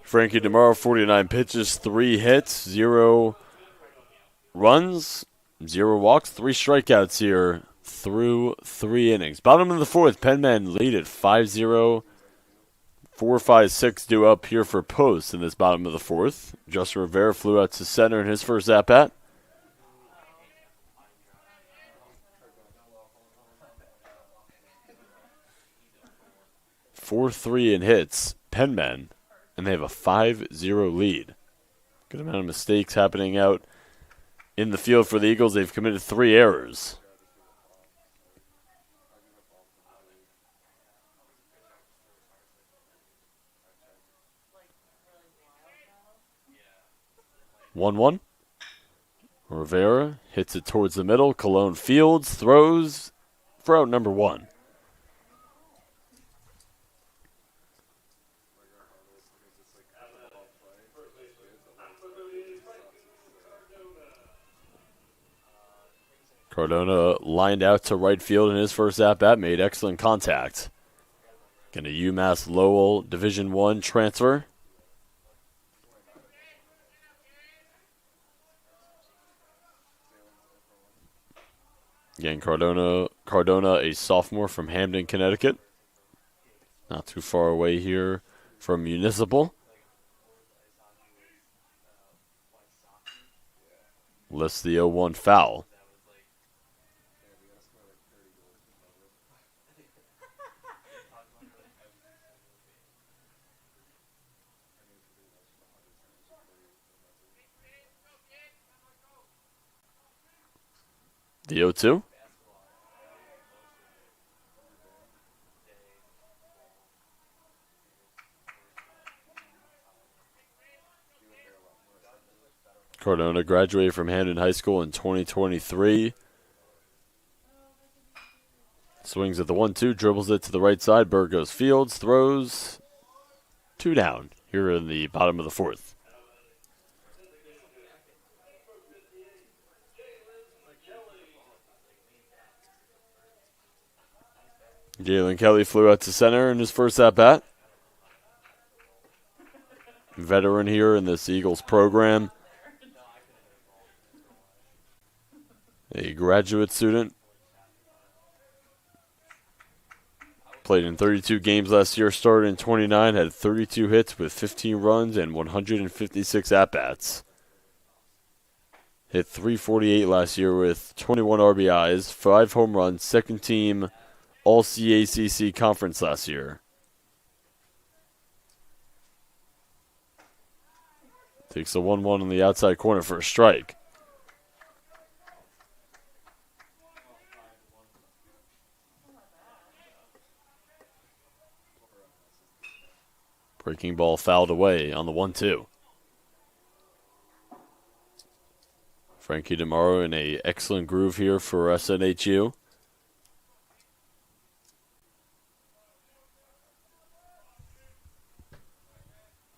Frankie DeMaro, 49 pitches, 3 hits, 0 runs, 0 walks, 3 strikeouts here through 3 innings. Bottom of the fourth, Penmen lead at 5-0. 4, 5, 6 due up here for Post in this bottom of the fourth. Justin Rivera flew out to center in his first at-bat. "4-3 in hits, Penmen, and they have a 5-0 lead. Good amount of mistakes happening out in the field for the Eagles. They've committed 3 errors. "1-1. Rivera hits it towards the middle. Cologne fields, throws for out number 1. Cardona lined out to right field in his first at-bat, made excellent contact. Going to UMass Lowell Division I transfer. Again, Cardona, a sophomore from Hamden, Connecticut. Not too far away here from Municipal. Lists the 0-1 foul. The 0-2. Cardona graduated from Hamden High School in 2023. Swings at the 1-2, dribbles it to the right side. Burgos fields, throws. 2 down here in the bottom of the fourth. Galen Kelly flew out to center in his first at-bat. Veteran here in this Eagles program. a graduate student. Played in 32 games last year, started in 29, had 32 hits with 15 runs and 156 at-bats. Hit .348 last year with 21 RBIs, 5 home runs, second team All-CACC conference last year. Takes a 1-1 on the outside corner for a strike. Breaking ball fouled away on the 1-2. Frankie DeMauro in an excellent groove here for SNHU.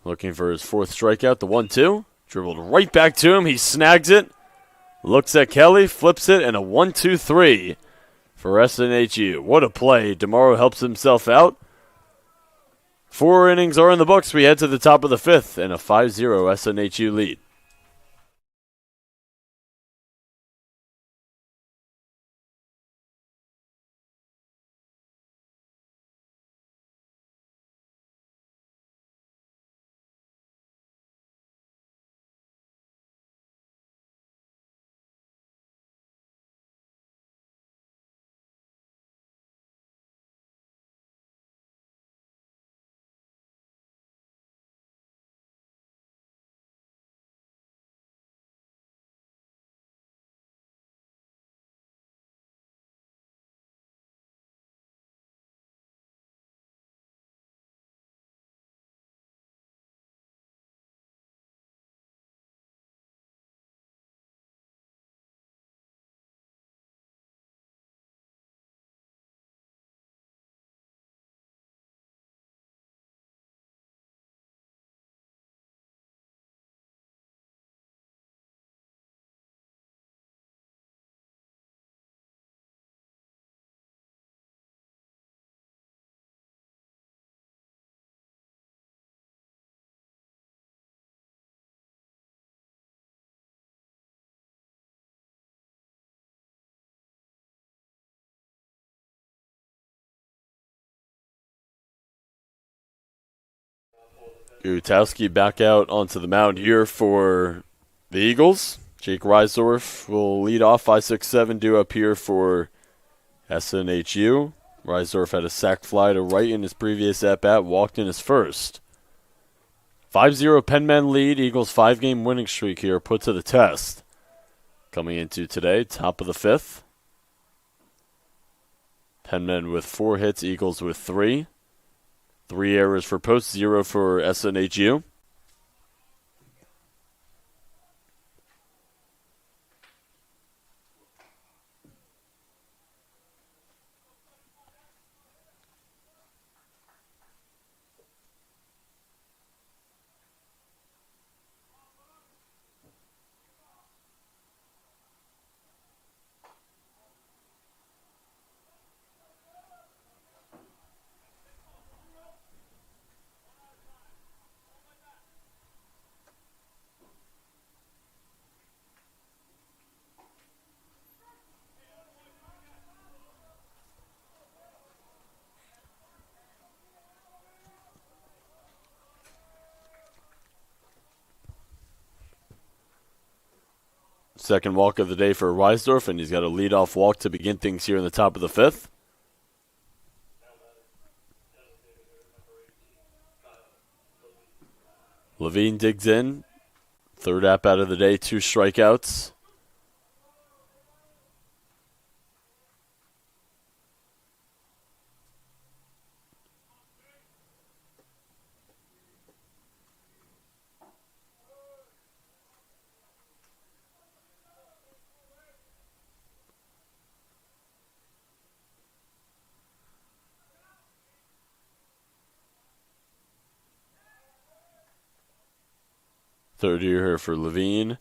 Looking for his fourth strikeout, the 1-2. Dribbled right back to him. He snags it. Looks at Kelly, flips it, and a 1-2-3 for SNHU. What a play. DeMauro helps himself out. 4 innings are in the books. We head to the top of the 5th and a 5-0 SNHU lead. Gutowski back out onto the mound here for the Eagles. Jake Reisdorf will lead off. 5-6-7 due up here for SNHU. Reisdorf had a sac fly to right in his previous at-bat, walked in his first. 5-0 Penmen lead. Eagles 5-game winning streak here put to the test. Coming into today, top of the 5th. Penmen with 4 hits, Eagles with 3. 3 errors for Post, 0 for SNHU. Second walk of the day for Reisdorf, and he's got a leadoff walk to begin things here in the top of the 5th. Levine digs in. Third at-bat of the day, 2 strikeouts. Third year here for Levine.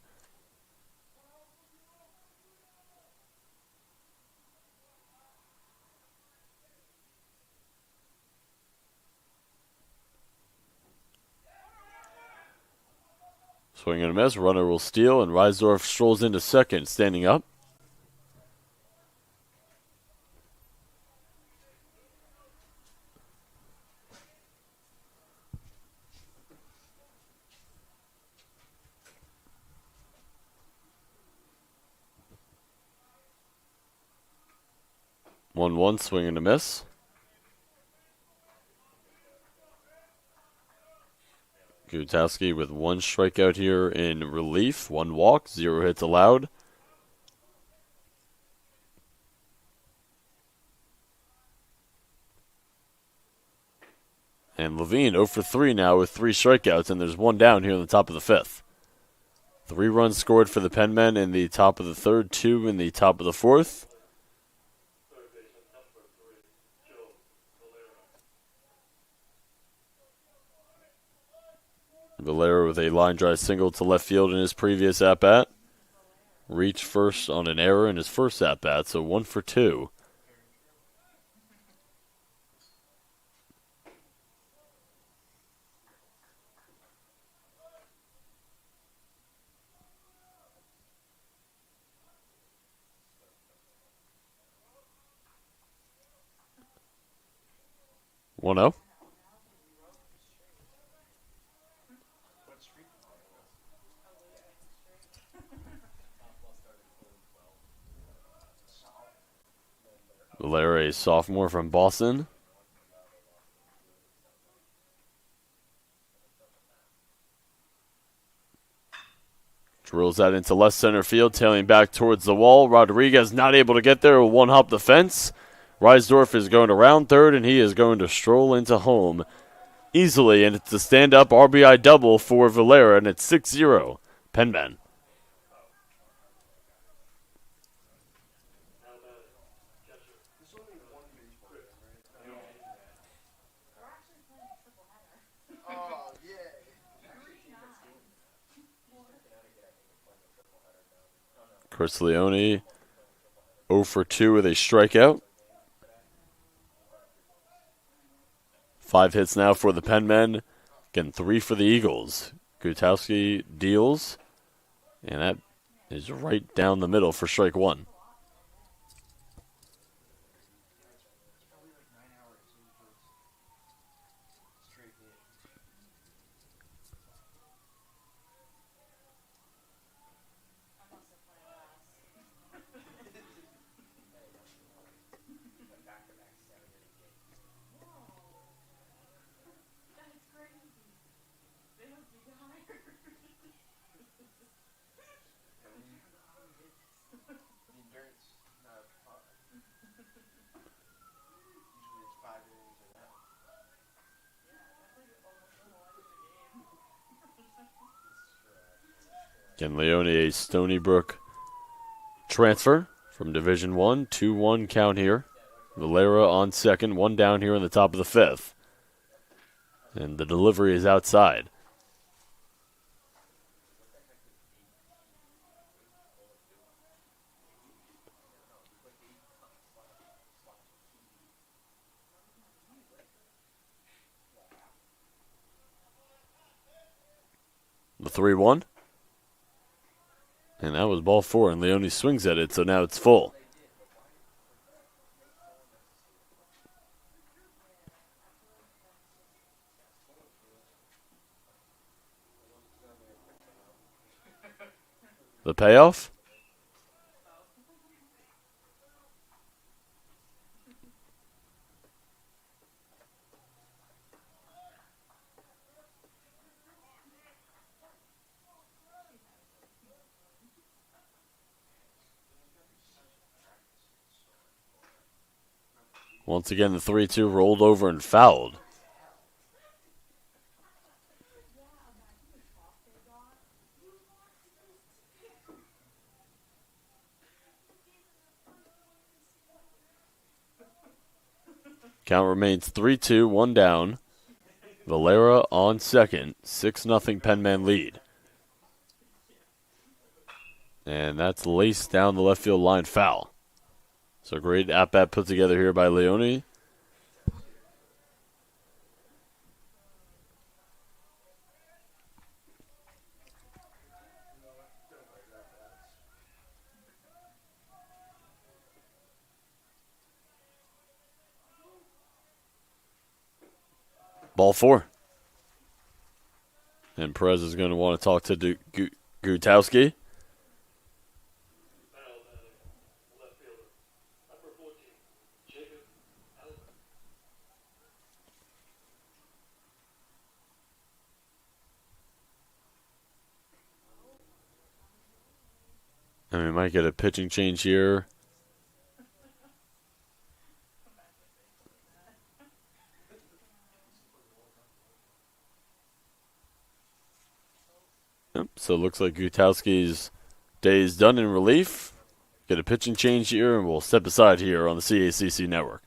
Swing and a miss. Runner will steal, and Reisdorf strolls into second, standing up. 1-1, swing and a miss. Gutowski with 1 strikeout here in relief, 1 walk, 0 hits allowed. And Levine 0 for 3 now with 3 strikeouts, and there's 1 down here in the top of the 5th. 3 runs scored for the Penmen in the top of the 3rd, 2 in the top of the 4th. Valera with a line drive single to left field in his previous at-bat. Reached first on an error in his first at-bat, so 1 for 2. One zero. Valera, a sophomore from Boston. Drills that into left center field, tailing back towards the wall. Rodriguez not able to get there, will one-hop the fence. Reisdorf is going to round third, and he is going to stroll into home easily, and it's a stand-up RBI double for Valera, and it's 6-0, Penman. Chris Leone 0 for 2 with a strikeout. 5 hits now for the Penmen. Again, 3 for the Eagles. Gutowski deals, and that is right down the middle for strike 1. Again, Leone, a Stony Brook transfer from Division I. 2-1 count here. Valera on second, 1 down here in the top of the 5th. And the delivery is outside. The 3-1. And that was ball 4, and Leone swings at it, so now it's full. The payoff? Once again, the 3-2 rolled over and fouled. Count remains 3-2, 1 down. Valera on second, 6-0 Penman lead. And that's laced down the left field line foul. So great at-bat put together here by Leone. Ball 4. And Perez is going to want to talk to Gutowski. And we might get a pitching change here. Yep, so it looks like Gutowski's day is done in relief. Get a pitching change here, and we'll step aside here on the CACC network.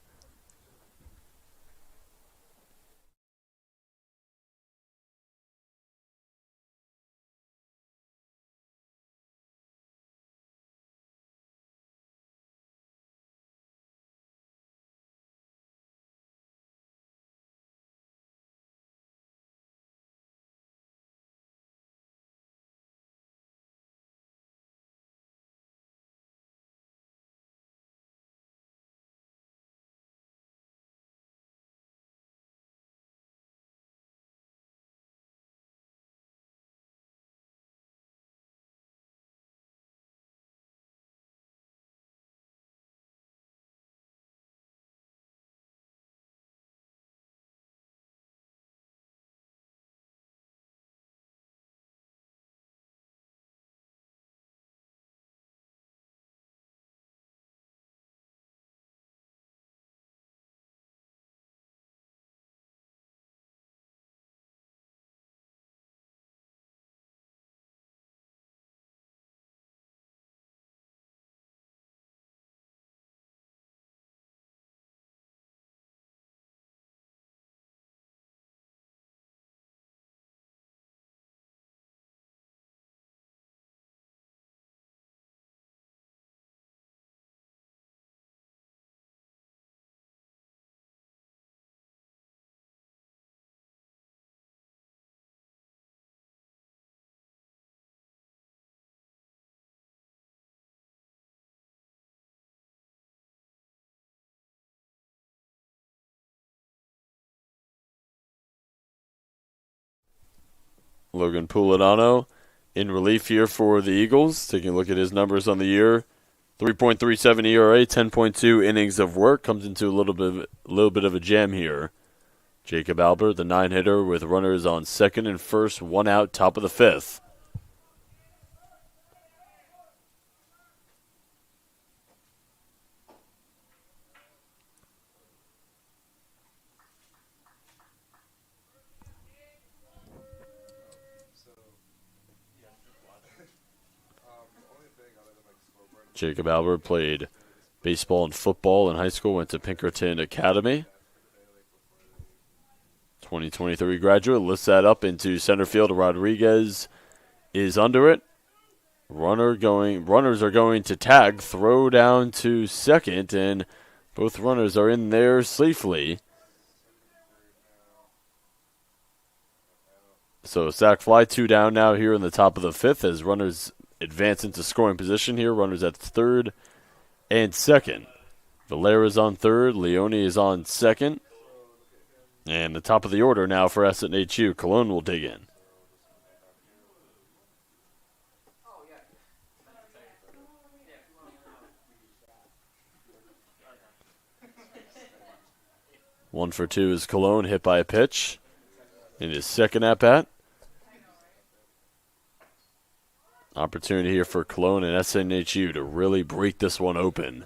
Logan Pulidono in relief here for the Eagles. Taking a look at his numbers on the year. 3.37 ERA, 10.2 innings of work. Comes into a little bit of a jam here. Jacob Albert, the 9-hitter, with runners on second and first, one out, top of the fifth. Jacob Albert played baseball and football in high school, went to Pinkerton Academy. 2023 graduate, lifts that up into center field. Rodriguez is under it. Runners are going to tag, throw down to second, and both runners are in there safely. So sac fly, 2 down now here in the top of the fifth as runners advance into scoring position here. Runners at third and second. Valera's on third. Leone is on second. And the top of the order now for SNHU. Cologne will dig in. One for two is Cologne, hit by a pitch in his second at-bat. Opportunity here for Cologne and SNHU to really break this one open.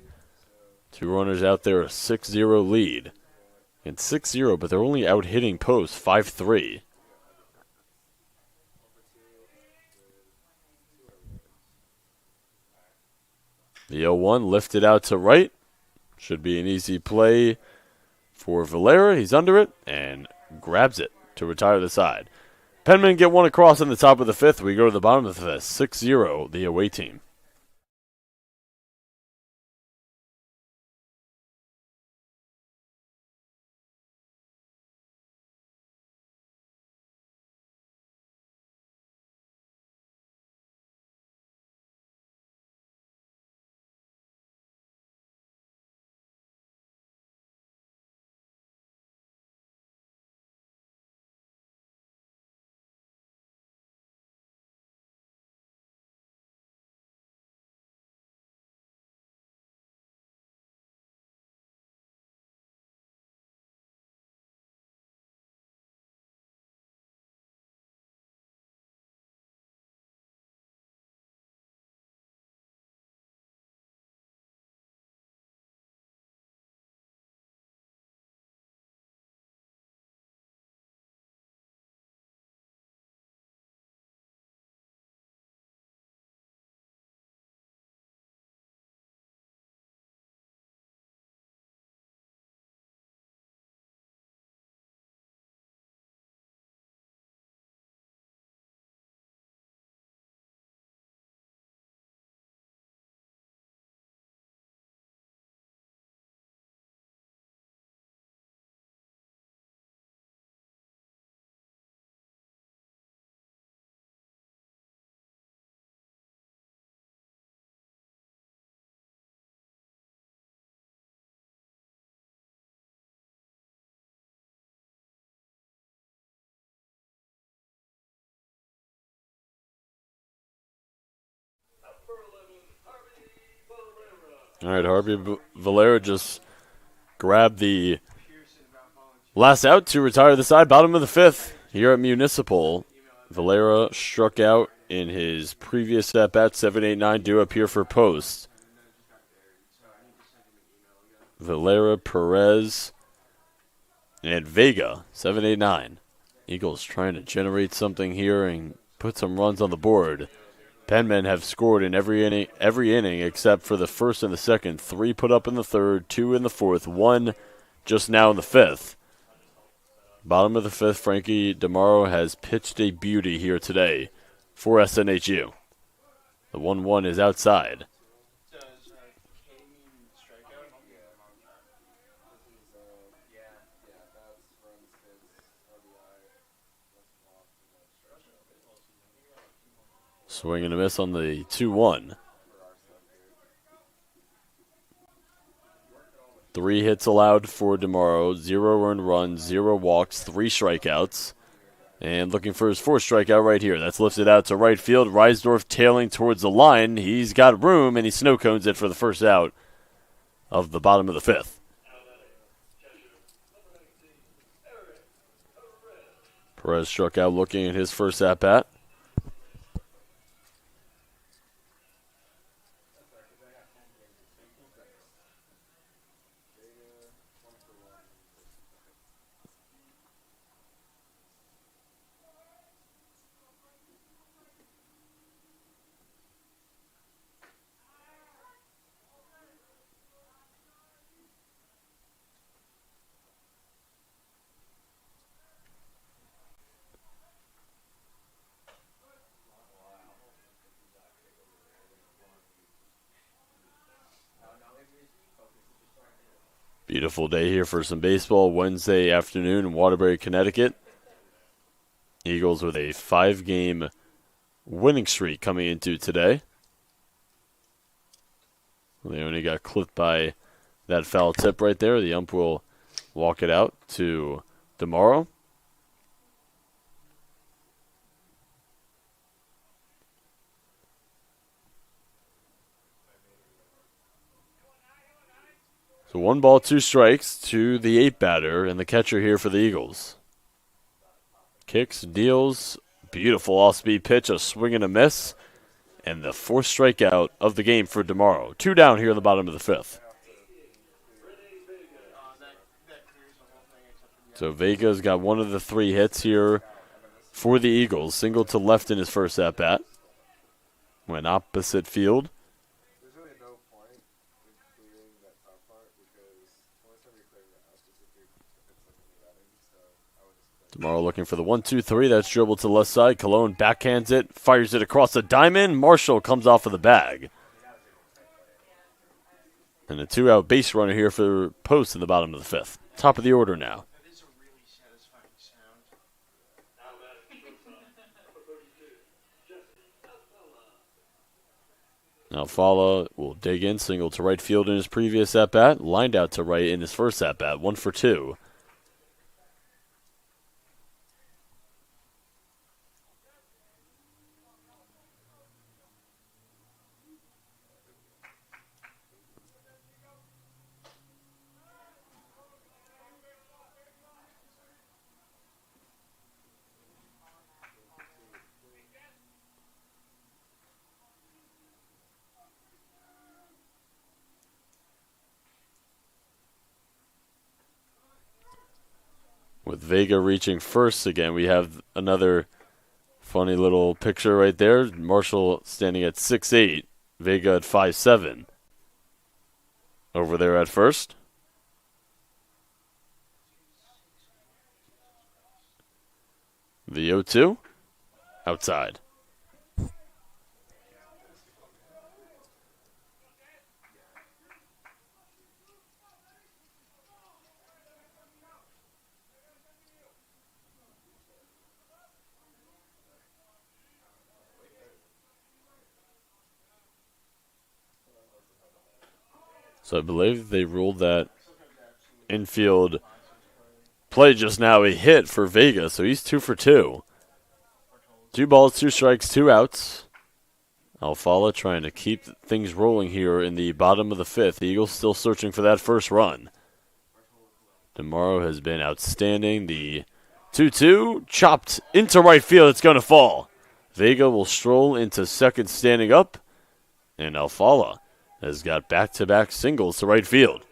Two runners out there, a 6-0 lead. And 6-0, but they're only out hitting post 5-3. The 0-1 lifted out to right. Should be an easy play for Valera. He's under it and grabs it to retire the side. Penmen get one across in the top of the fifth. We go to the bottom of the fifth. 6-0, the away team. All right, Harvey Valera just grabbed the last out to retire the side. Bottom of the fifth here at Municipal. Valera struck out in his previous at-bat. 7-8-9 due up here for post. Valera, Perez, and Vega. 7-8-9. Eagles trying to generate something here and put some runs on the board. Penmen have scored in every inning except for the first and the second. 3 put up in the third, 2 in the fourth, 1 just now in the fifth. Bottom of the fifth, Frankie DeMauro has pitched a beauty here today for SNHU. The 1-1 is outside. Swing and a miss on the 2-1. 3 hits allowed for DeMauro, 0 earned runs, 0 walks, 3 strikeouts. And looking for his 4th strikeout right here. That's lifted out to right field. Reisdorf tailing towards the line. He's got room, and he snow cones it for the first out of the bottom of the fifth. Perez struck out looking at his first at-bat. Beautiful day here for some baseball. Wednesday afternoon in Waterbury, Connecticut. Eagles with a 5-game winning streak coming into today. They only got clipped by that foul tip right there. The ump will walk it out to DeMauro. So 1 ball, 2 strikes to the 8-batter and the catcher here for the Eagles. Kicks, deals, beautiful off-speed pitch, a swing and a miss, and the 4th strikeout of the game for DeMauro. 2 down here in the bottom of the 5th. So Vega's got one of the 3 hits here for the Eagles. Single to left in his first at-bat. Went opposite field. DeMauro looking for the 1-2-3. That's dribbled to the left side. Colon backhands it, fires it across the diamond. Marshall comes off of the bag. And a 2-out base runner here for Post in the bottom of the 5th. Top of the order now. Now Fala will dig in, single to right field in his previous at-bat. Lined out to right in his first at-bat. 1 for 2. With Vega reaching first again, we have another funny little picture right there. Marshall standing at 6'8", Vega at 5'7". Over there at first. The 0-2, outside. So I believe they ruled that infield play just now a hit for Vega, so he's 2 for 2. 2 balls, 2 strikes, 2 outs. Alfala trying to keep things rolling here in the bottom of the fifth. The Eagles still searching for that first run. DeMauro has been outstanding. The 2-2 chopped into right field. It's going to fall. Vega will stroll into second standing up. And Alfala has got back-to-back singles to right field.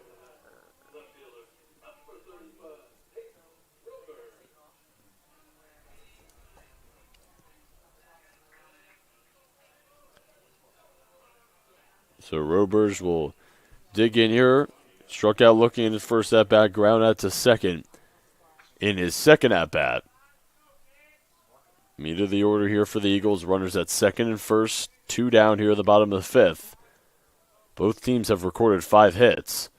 So Robers will dig in here. Struck out looking in his first at-bat, ground out to second in his second at-bat. Meat of the order here for the Eagles. Runners at second and first. 2 down here at the bottom of the fifth. Both teams have recorded 5 hits.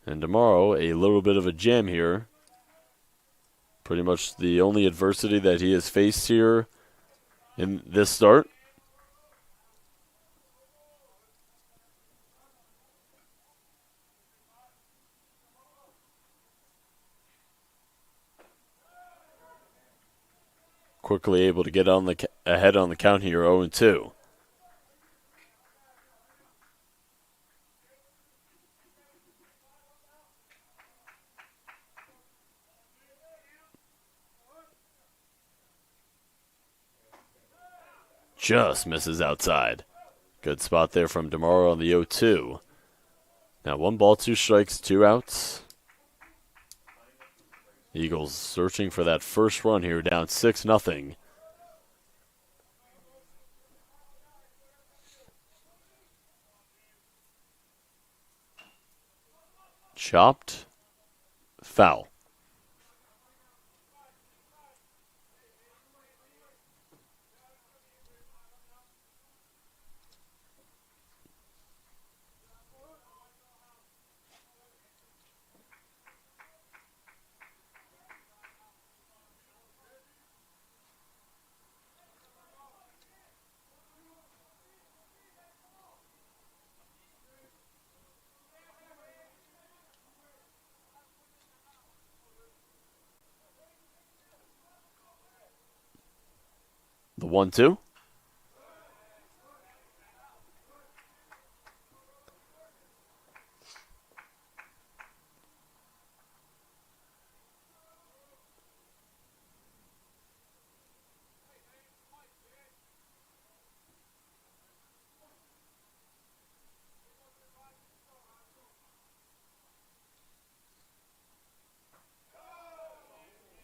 And DeMauro, a little bit of a jam here. Pretty much the only adversity that he has faced here in this start. Quickly able to get on the ahead on the count here, 0-2. Just misses outside. Good spot there from DeMauro on the 0-2. Now 1 ball, 2 strikes, 2 outs. Eagles searching for that first run here, down 6-0. Chopped. Foul. The 1-2.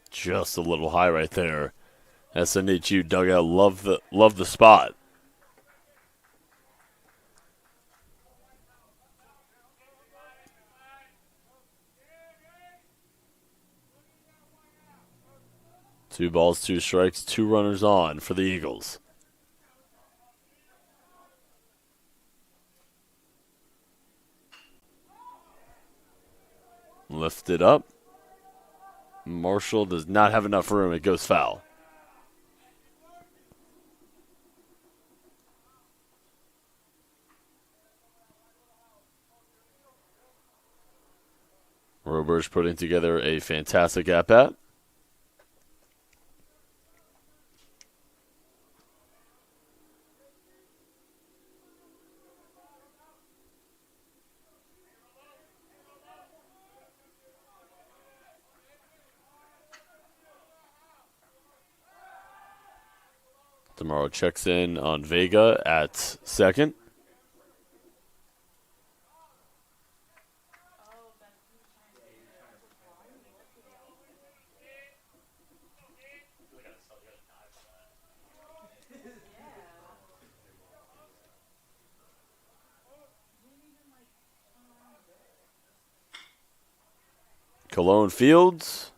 Just a little high right there. SNHU dugout love the spot. Two balls, 2 strikes, 2 runners on for the Eagles. Lifted up. Marshall does not have enough room. It goes foul. Robers putting together a fantastic at-bat. DeMauro checks in on Vega at second. Cologne Fields.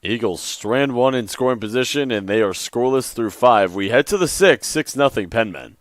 Eagles strand 1 in scoring position, and they are scoreless through 5. We head to the 6-0 Penmen.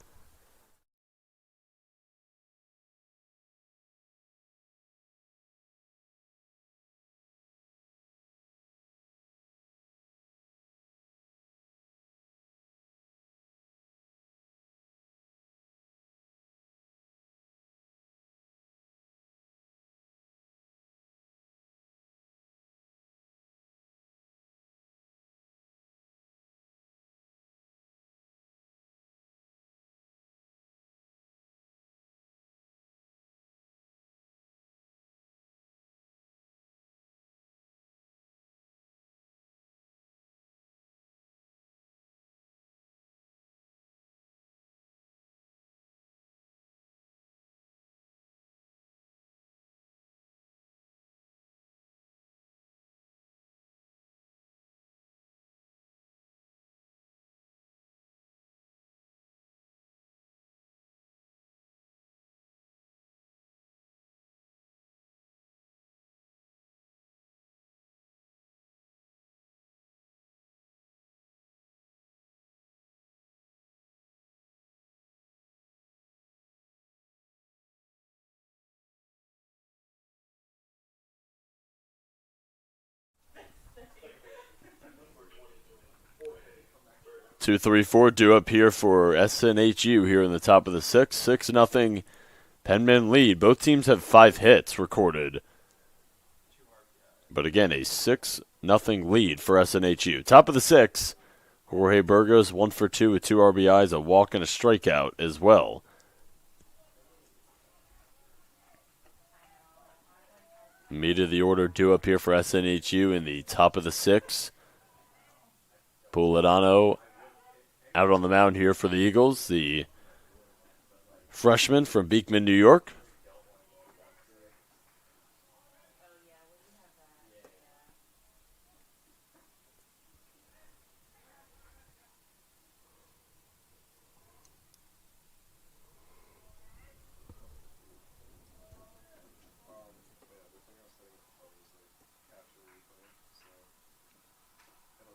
2, 3, 4 due up here for SNHU here in the top of the 6. 6-0 Penman lead. Both teams have 5 hits recorded. But again, a 6-0 lead for SNHU. Top of the 6, Jorge Burgos 1 for 2 with 2 RBIs, a walk and a strikeout as well. Meat of the order due up here for SNHU in the top of the 6. Puledano out on the mound here for the Eagles, the freshman from Beekman, New York.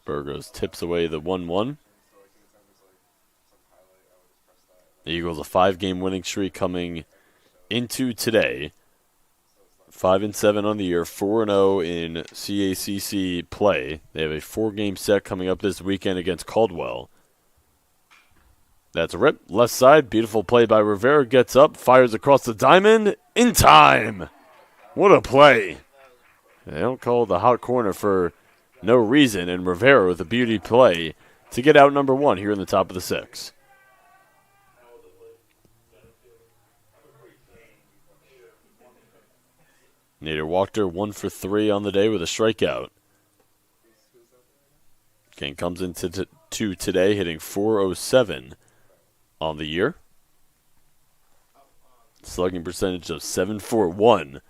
Burgos tips away the 1-1. The Eagles a 5-game winning streak coming into today. 5-7 on the year, 4-0 in CACC play. They have a 4-game set coming up this weekend against Caldwell. That's a rip. Left side, beautiful play by Rivera. Gets up, fires across the diamond. In time! What a play. They don't call it the hot corner for no reason, and Rivera with a beauty play to get out number 1 here in the top of the 6. Nader Wachter 1 for 3 on the day with a strikeout. King comes into today hitting .407 on the year. Slugging percentage of .741.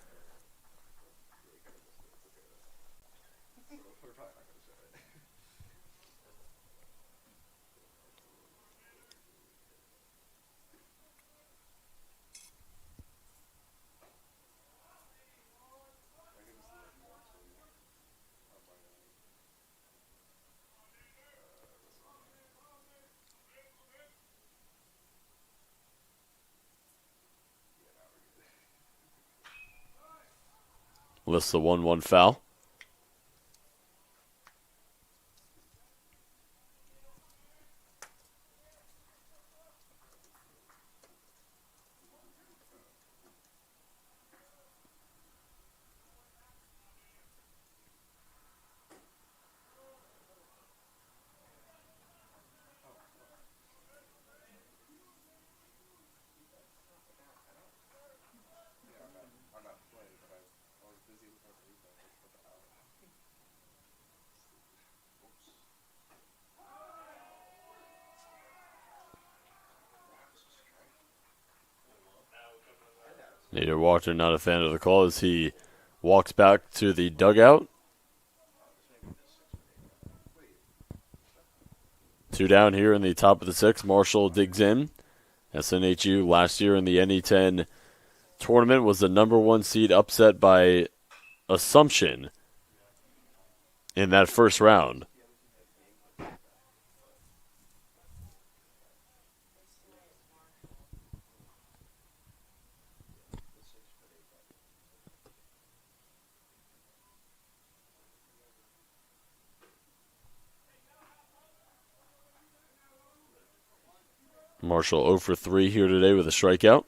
Lists the 1-1 foul. Nader Wachter not a fan of the call as he walks back to the dugout. 2 down here in the top of the 6. Marshall digs in. SNHU last year in the NE10 tournament was the number 1 seed, upset by Assumption in that first round. Marshall 0 for 3 here today with a strikeout.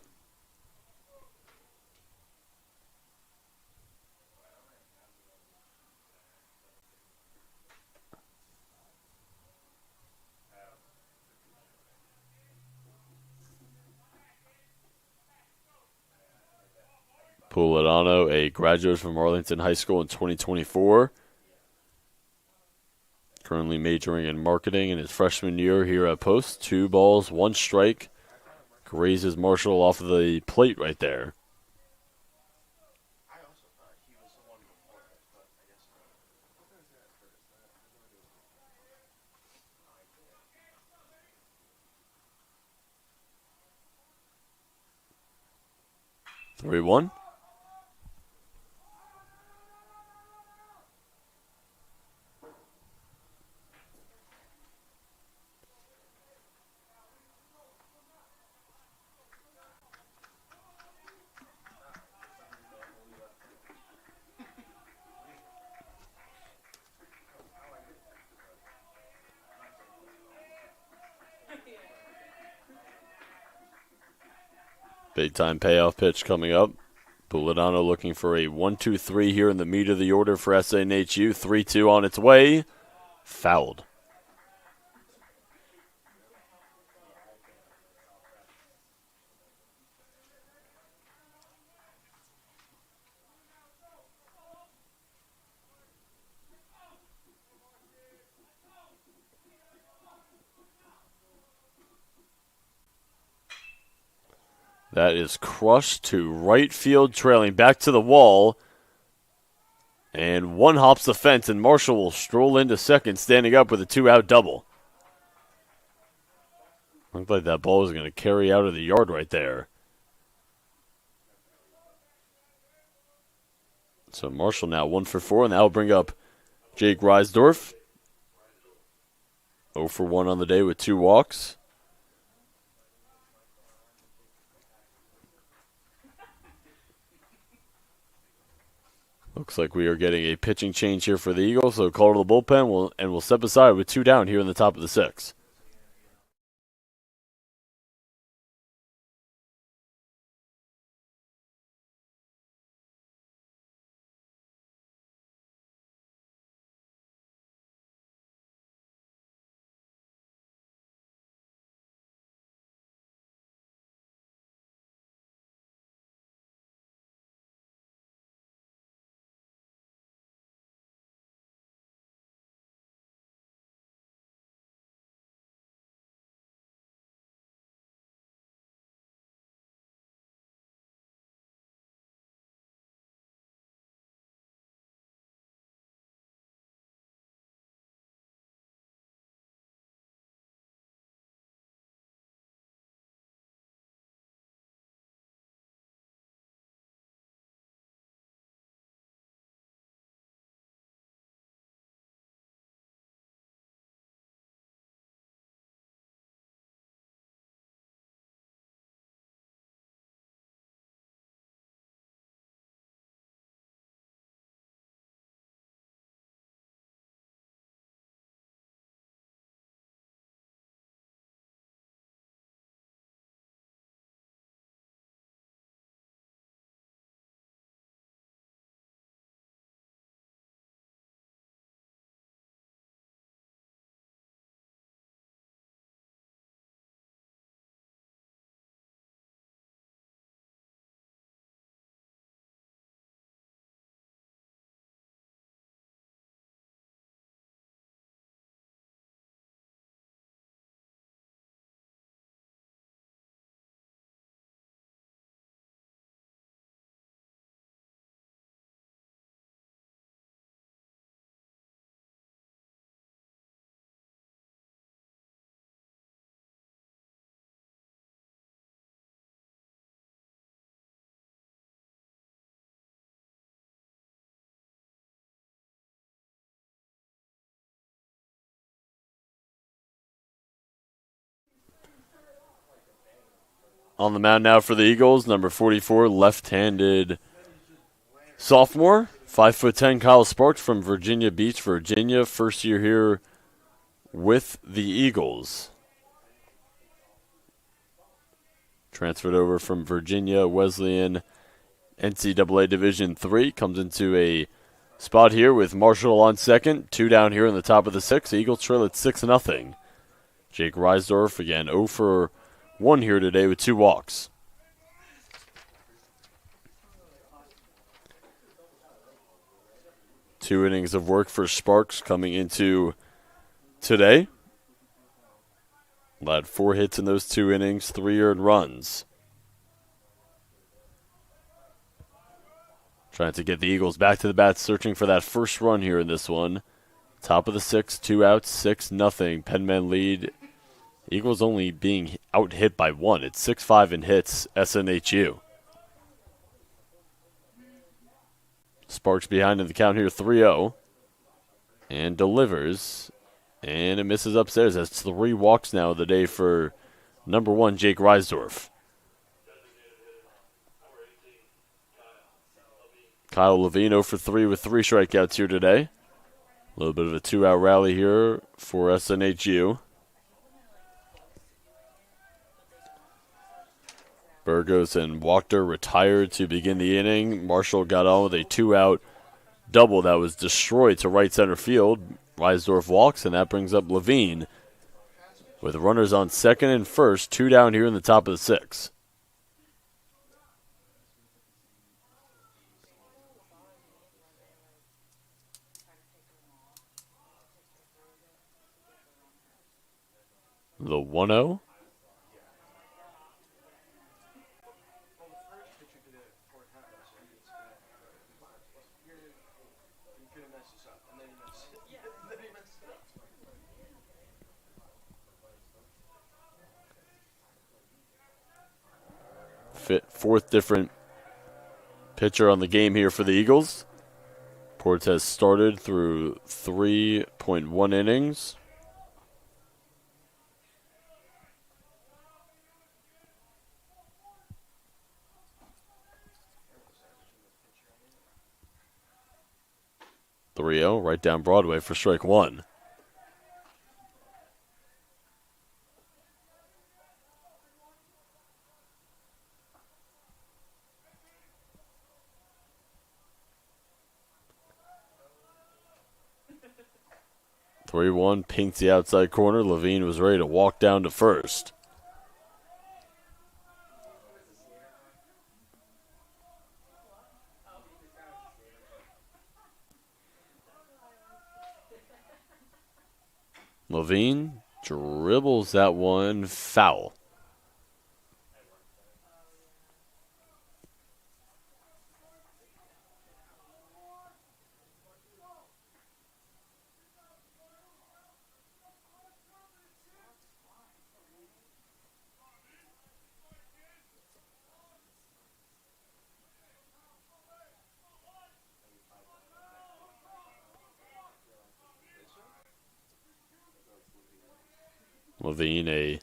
Puledano, a graduate from Arlington High School in 2024. Currently majoring in marketing in his freshman year here at Post. 2 balls, 1 strike. Grazes Marshall off of the plate right there. 3-1. Big time payoff pitch coming up. Puledano looking for a 1-2-3 here in the meat of the order for SNHU. 3-2 on its way. Fouled. That is crushed to right field, trailing back to the wall. And one hops the fence, and Marshall will stroll into second, standing up with a 2-out double. Looked like that ball was going to carry out of the yard right there. So Marshall now 1 for 4, and that will bring up Jake Reisdorf. 0 for 1 on the day with 2 walks. Looks like we are getting a pitching change here for the Eagles, so call to the bullpen, and we'll step aside with 2 down here in the top of the 6th. On the mound now for the Eagles, number 44, left-handed sophomore, 5'10", Kyle Sparks from Virginia Beach, Virginia. First year here with the Eagles. Transferred over from Virginia Wesleyan NCAA Division III. Comes into a spot here with Marshall on second. 2 down here in the top of the 6th. Eagles trail at 6-0. Jake Reisdorf again 0 for 1 here today with 2 walks. Two innings of work for Sparks coming into today. Led 4 hits in those 2 innings, 3 earned runs. Trying to get the Eagles back to the bat, searching for that first run here in this one. Top of the 6th, 2 outs, 6-0. Penman lead. Eagles only being out-hit by 1. It's 6-5 in hits, SNHU. Sparks behind in the count here, 3-0. And delivers. And it misses upstairs. That's 3 walks now of the day for number 1, Jake Reisdorf. Kyle Levine 0 for 3 with 3 strikeouts here today. A little bit of a 2-out rally here for SNHU. Burgos and Wachter retired to begin the inning. Marshall got on with a 2-out double that was destroyed to right center field. Reisdorf walks, and that brings up Levine with runners on second and first, 2 down here in the top of the 6th. The 1-0. Fourth different pitcher on the game here for the Eagles. Portes started through 3.1 innings. .30 right down Broadway for strike one. .31 pinks the outside corner. Levine was ready to walk down to first. Levine dribbles that one foul. Levine, a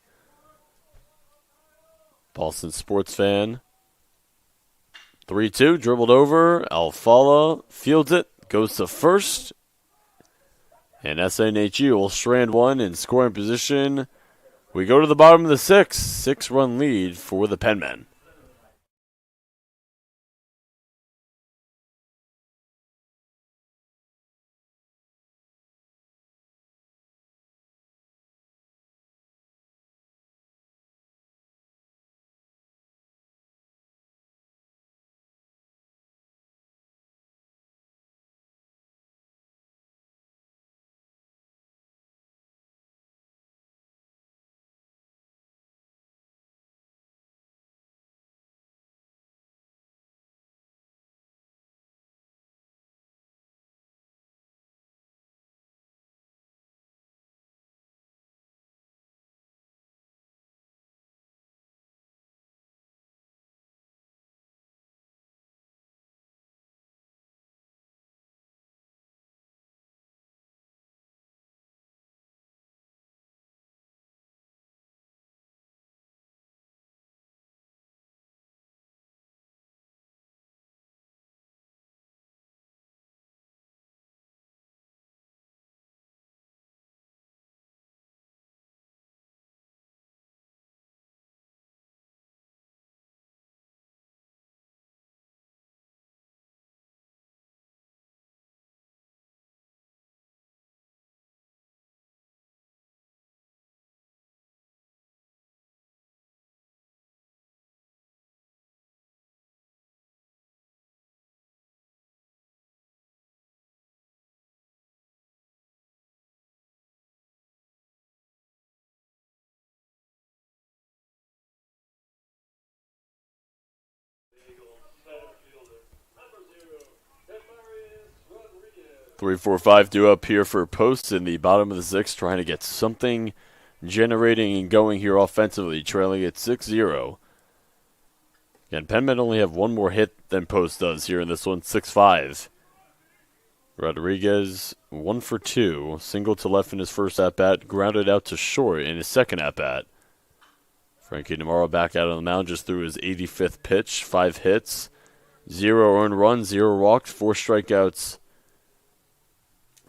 Boston sports fan. 3-2, dribbled over. Alfala fields it, goes to first. And SNHU will strand one in scoring position. We go to the bottom of the 6th. 6-run lead for the Penmen. Three, four, five due up here for posts in the bottom of the 6th, trying to get something generating and going here offensively, trailing at 6-0. Again, Penmen only have one more hit than Post does here in this one, 6-5. Rodriguez, 1 for 2, single to left in his first at-bat, grounded out to short in his second at-bat. Frankie Namaro back out on the mound just threw his 85th pitch, 5 hits, 0 earned runs, 0 walks, 4 strikeouts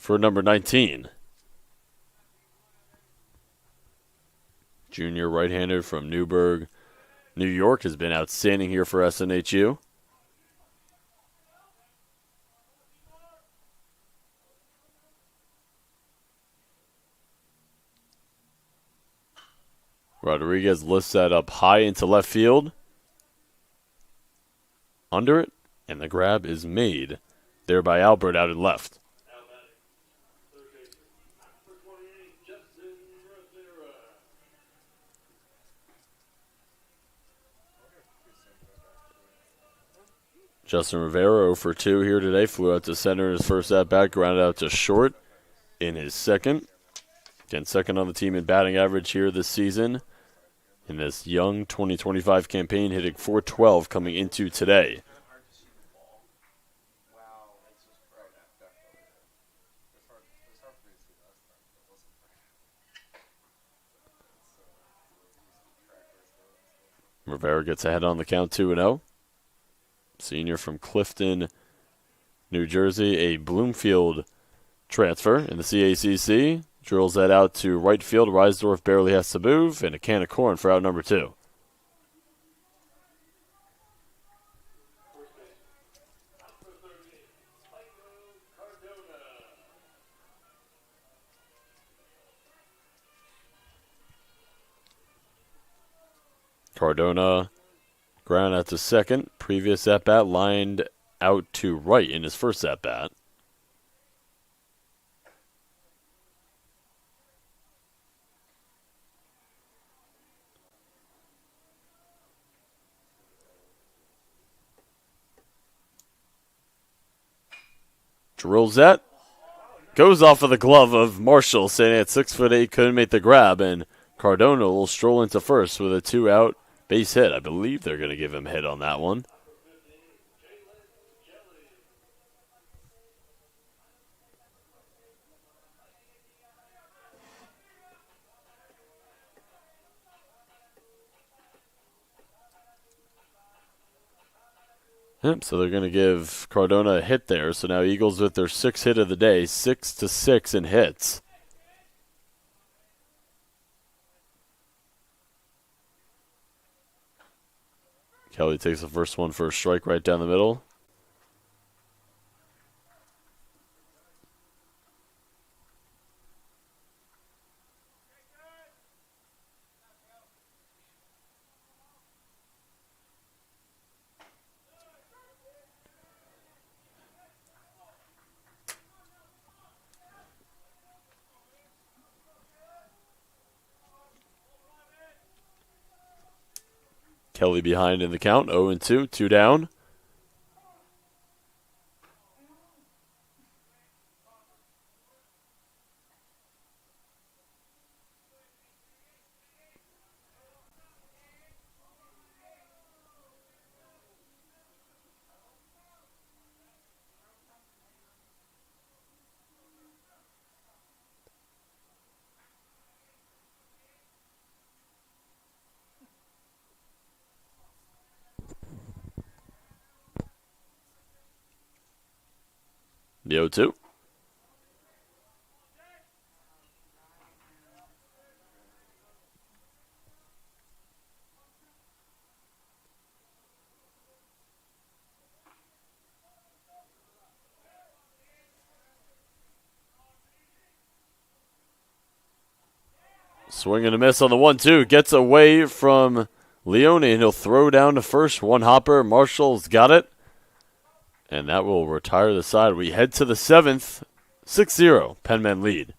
for number 19. Junior right-hander from Newburgh. New York has been outstanding here for SNHU. Rodriguez lifts that up high into left field. Under it, and the grab is made there by Albert out in left. Justin Rivera 0 for 2 here today. Flew out to center in his first at-bat, grounded out to short in his second. Again, second on the team in batting average here this season. In this young 2025 campaign, hitting .412 coming into today. Rivera gets ahead on the count 2-0. Senior from Clifton, New Jersey, a Bloomfield transfer in the CACC. Drills that out to right field. Reisdorf barely has to move, and a can of corn for out number 2. Cardona ground out to second. Previous at-bat lined out to right in his first at-bat. Drills that. Goes off of the glove of Marshall, standing at 6'8", couldn't make the grab, and Cardona will stroll into first with a 2-out base hit. I believe they're going to give him a hit on that one. Yep, so they're going to give Cardona a hit there. So now Eagles with their 6th hit of the day, 6-6 in hits. Kelly takes the first one for a strike right down the middle. Kelly behind in the count, 0-2, 2 down. The 0-2. Swing and a miss on the 1-2. Gets away from Leone, and he'll throw down to first. One hopper. Marshall's got it. And that will retire the side. We head to the 7th. 6-0. Penmen lead.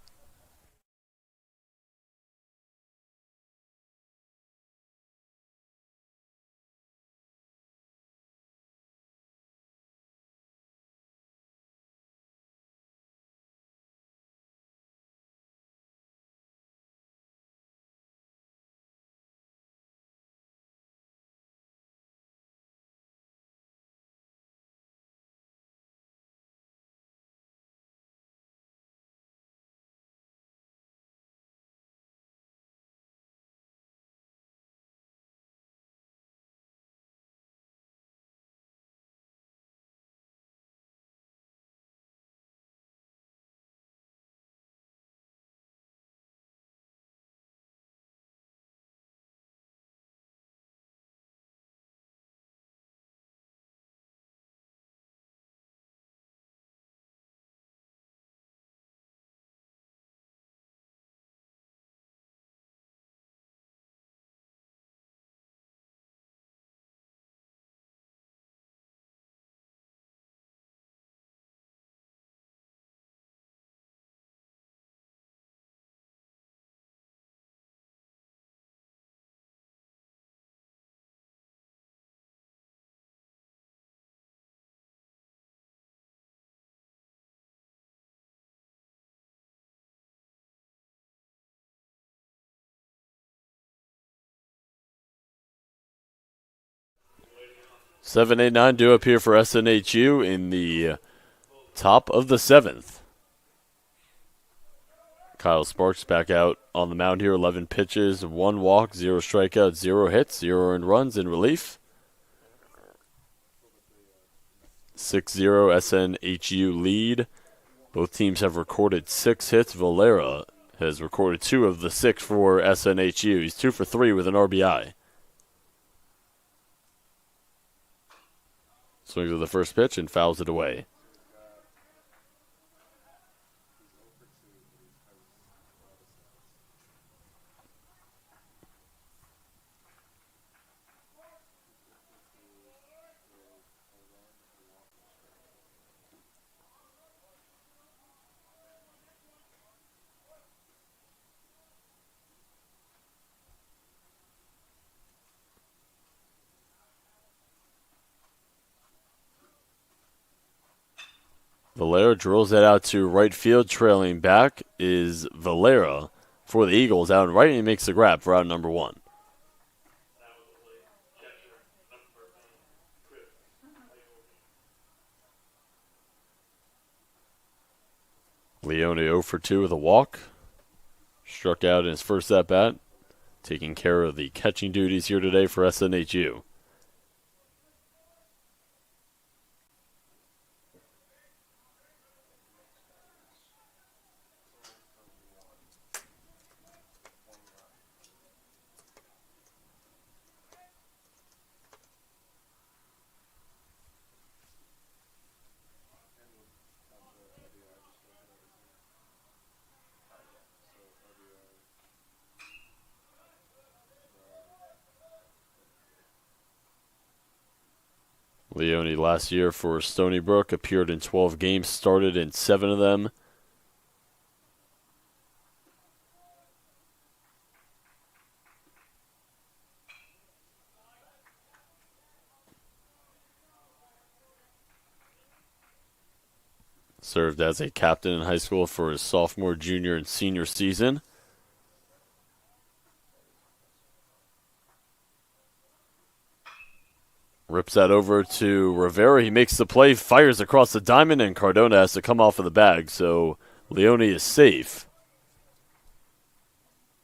7, 8, 9 due up here for SNHU in the top of the 7th. Kyle Sparks back out on the mound here. 11 pitches, 1 walk, 0 strikeouts, 0 hits, 0 earned runs in relief. 6-0 SNHU lead. Both teams have recorded 6 hits. Valera has recorded 2 of the 6 for SNHU. He's 2 for 3 with an RBI. Swings with the first pitch and fouls it away. Valera drills that out to right field. Trailing back is Valera for the Eagles. Out and right, and he makes the grab for out number 1. Leone 0 for 2 with a walk. Struck out in his first at-bat. Taking care of the catching duties here today for SNHU. Leone last year for Stony Brook appeared in 12 games, started in 7 of them. Served as a captain in high school for his sophomore, junior, and senior season. Rips that over to Rivera. He makes the play, fires across the diamond, and Cardona has to come off of the bag. So Leone is safe.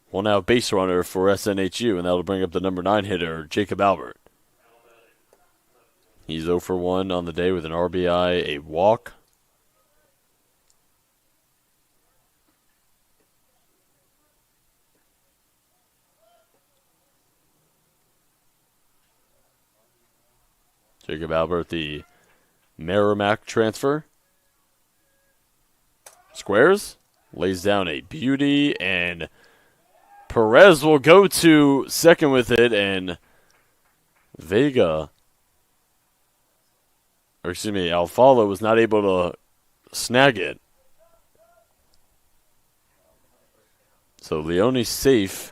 1 out base runner for SNHU, and that'll bring up the number 9 hitter, Jacob Albert. He's 0 for 1 on the day with an RBI, a walk. Jacob Albert, the Merrimack transfer. Squares, lays down a beauty, and Perez will go to second with it, and Alfalo was not able to snag it. So Leone's safe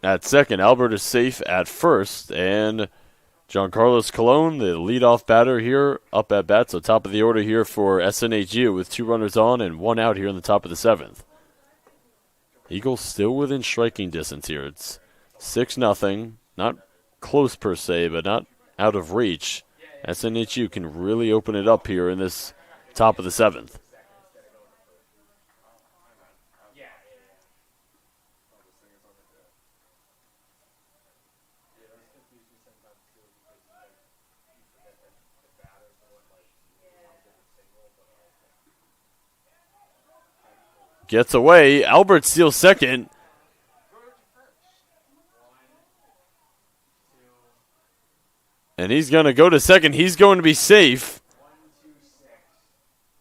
at second. Albert is safe at first, and Giancarlos Colon, the leadoff batter here, up at bat. So top of the order here for SNHU with 2 runners on and 1 out here in the top of the 7th. Eagles still within striking distance here. It's 6-0. Not close per se, but not out of reach. SNHU can really open it up here in this top of the 7th. Gets away. Albert steals second. And he's going to go to second. He's going to be safe.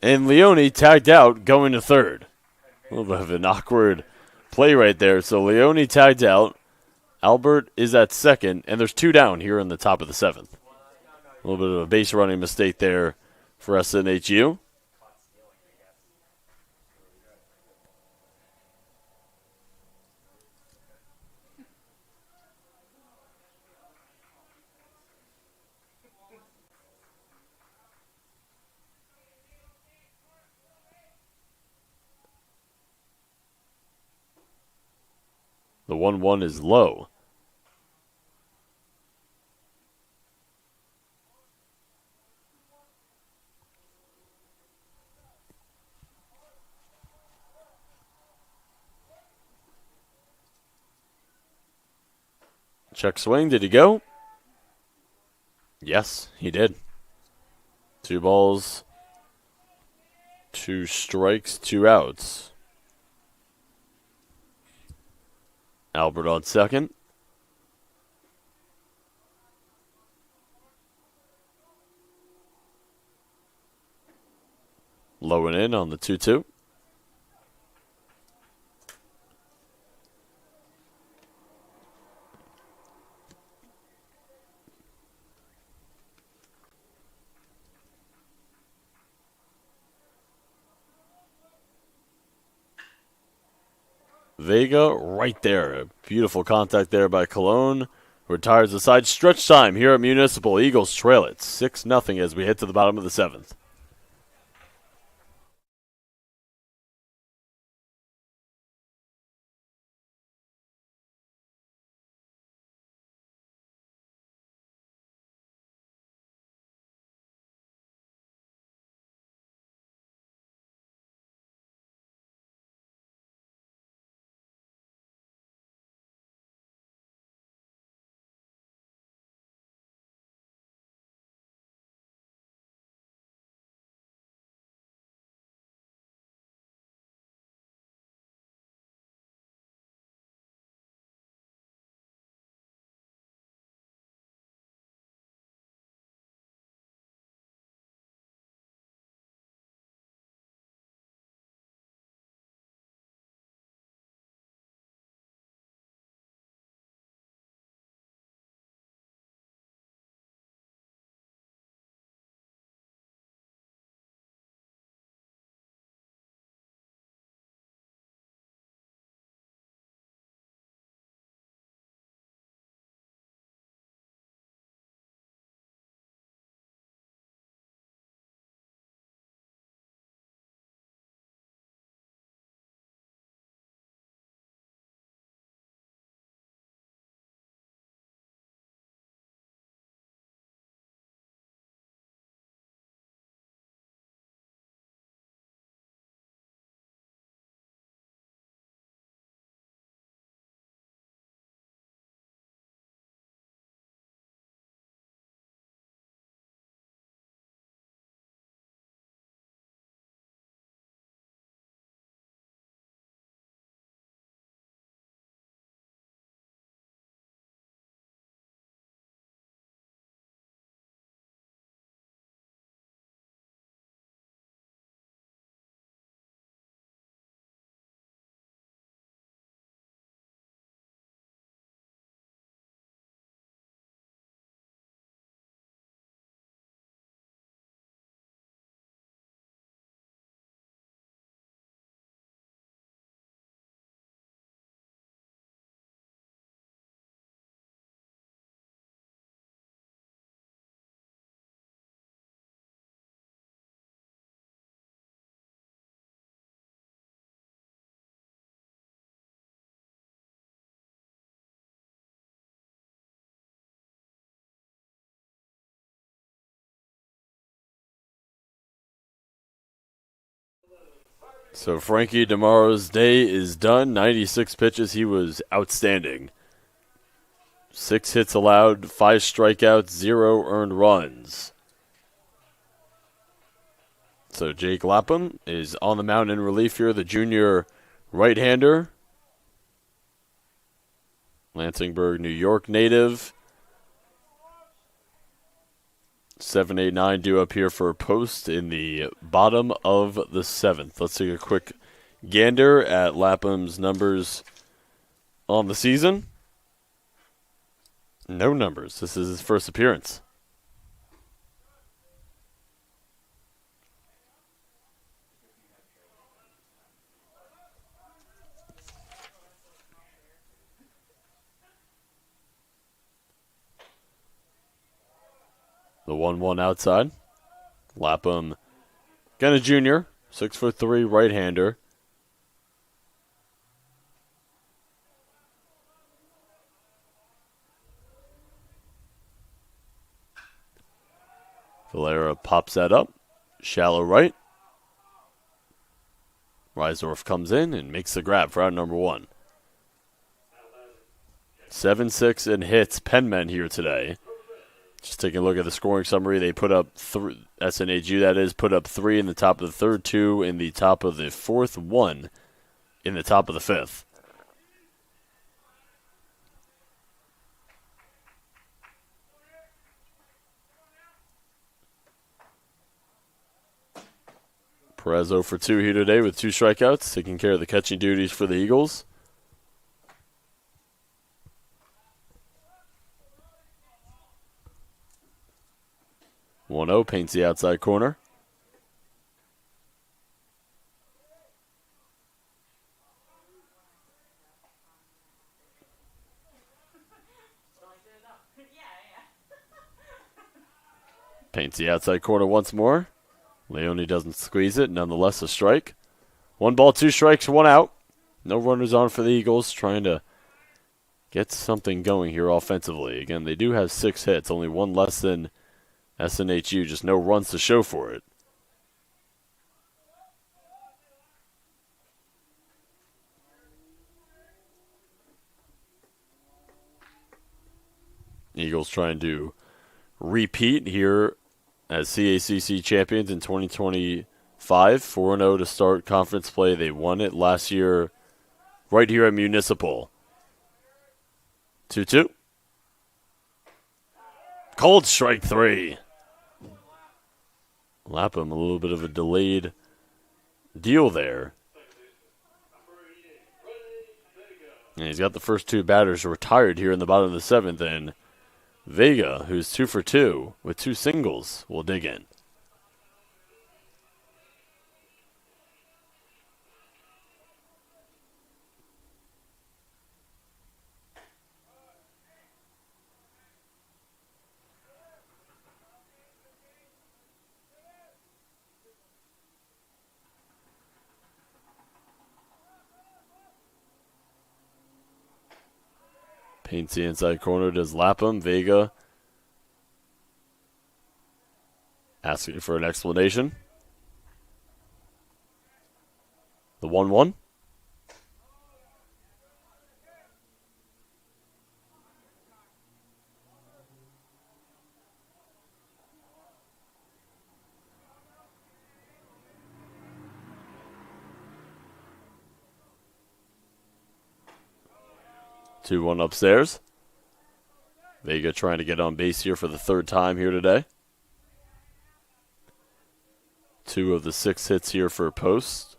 And Leone tagged out going to third. A little bit of an awkward play right there. So Leone tagged out. Albert is at second. And there's 2 down here in the top of the 7th. A little bit of a base running mistake there for SNHU. The 1-1 is low. Check swing. Did he go? Yes, he did. 2 balls, 2 strikes, 2 outs. Albert on second. Low and in on the 2-2. Vega right there. Beautiful contact there by Colon. Retires the side. Stretch time here at Municipal. Eagles trail it 6-0 as we hit to the bottom of the 7th. So Frankie DeMaro's day is done. 96 pitches. He was outstanding. 6 hits allowed, 5 strikeouts, 0 earned runs. So Jake Lapham is on the mound in relief here, the junior right-hander. Lansingburg, New York native. 7-8-9 due up here for a post in the bottom of the 7th. Let's take a quick gander at Lapham's numbers on the season. No numbers. This is his first appearance. The 1-1 outside. Lapham, again a junior, 6'3" right-hander. Valera pops that up. Shallow right. Reisdorf comes in and makes the grab for out number 1. 7-6 in hits, Penmen here today. Just taking a look at the scoring summary, they put up SNHU, that is, put up 3 in the top of the third, 2 in the top of the fourth, 1 in the top of the fifth. Perez 0 for 2 here today with 2 strikeouts, taking care of the catching duties for the Eagles. One-0 paints the outside corner. Paints the outside corner once more. Leone doesn't squeeze it. Nonetheless, a strike. 1 ball, 2 strikes, 1 out. No runners on for the Eagles, trying to get something going here offensively. Again, they do have 6 hits, only 1 less than SNHU, just no runs to show for it. Eagles trying to repeat here as CACC champions in 2025, 4-0 to start conference play. They won it last year right here at Municipal. 2-2. Cold strike 3. Lapham, a little bit of a delayed deal there. And he's got the first 2 batters retired here in the bottom of the 7th, and Vega, who's 2 for 2 with 2 singles, will dig in. Paints the inside corner, does Lapham. Vega asking for an explanation. The 1-1. Two one upstairs. Vega trying to get on base here for the 3rd time here today. 2 of the 6 hits here for Post.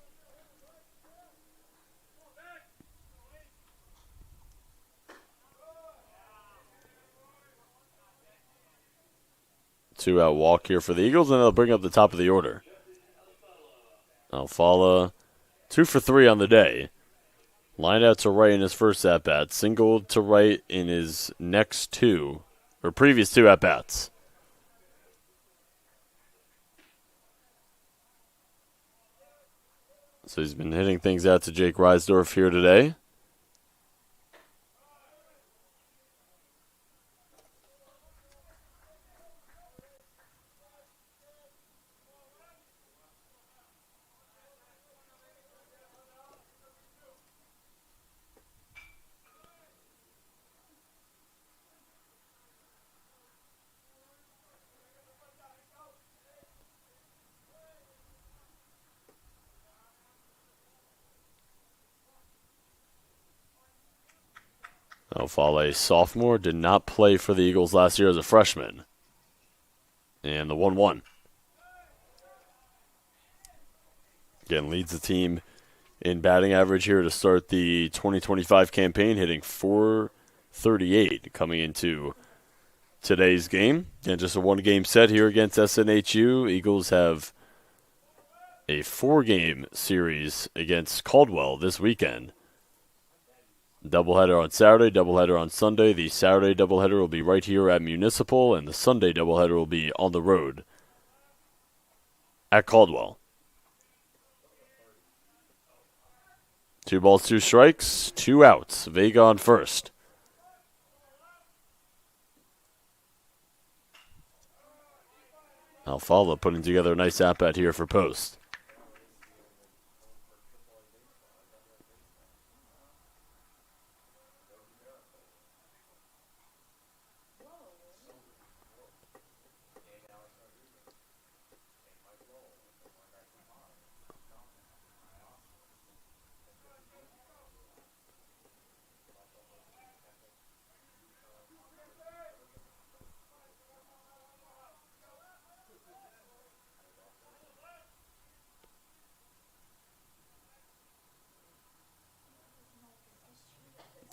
Two-out walk here for the Eagles, and they'll bring up the top of the order. Alfala, 2 for 3 on the day. Lined out to right in his first at-bat. Singled to right in his next 2, or previous 2 at-bats. So he's been hitting things out to Jake Reisdorf here today. Alfala, a sophomore, did not play for the Eagles last year as a freshman. And the 1-1. Again, leads the team in batting average here to start the 2025 campaign, hitting .438 coming into today's game. And just a 1-game set here against SNHU. Eagles have a 4-game series against Caldwell this weekend. Doubleheader on Saturday, doubleheader on Sunday. The Saturday doubleheader will be right here at Municipal, and the Sunday doubleheader will be on the road at Caldwell. 2 balls, 2 strikes, 2 outs. Vega on first. Alfala putting together a nice at-bat here for Post.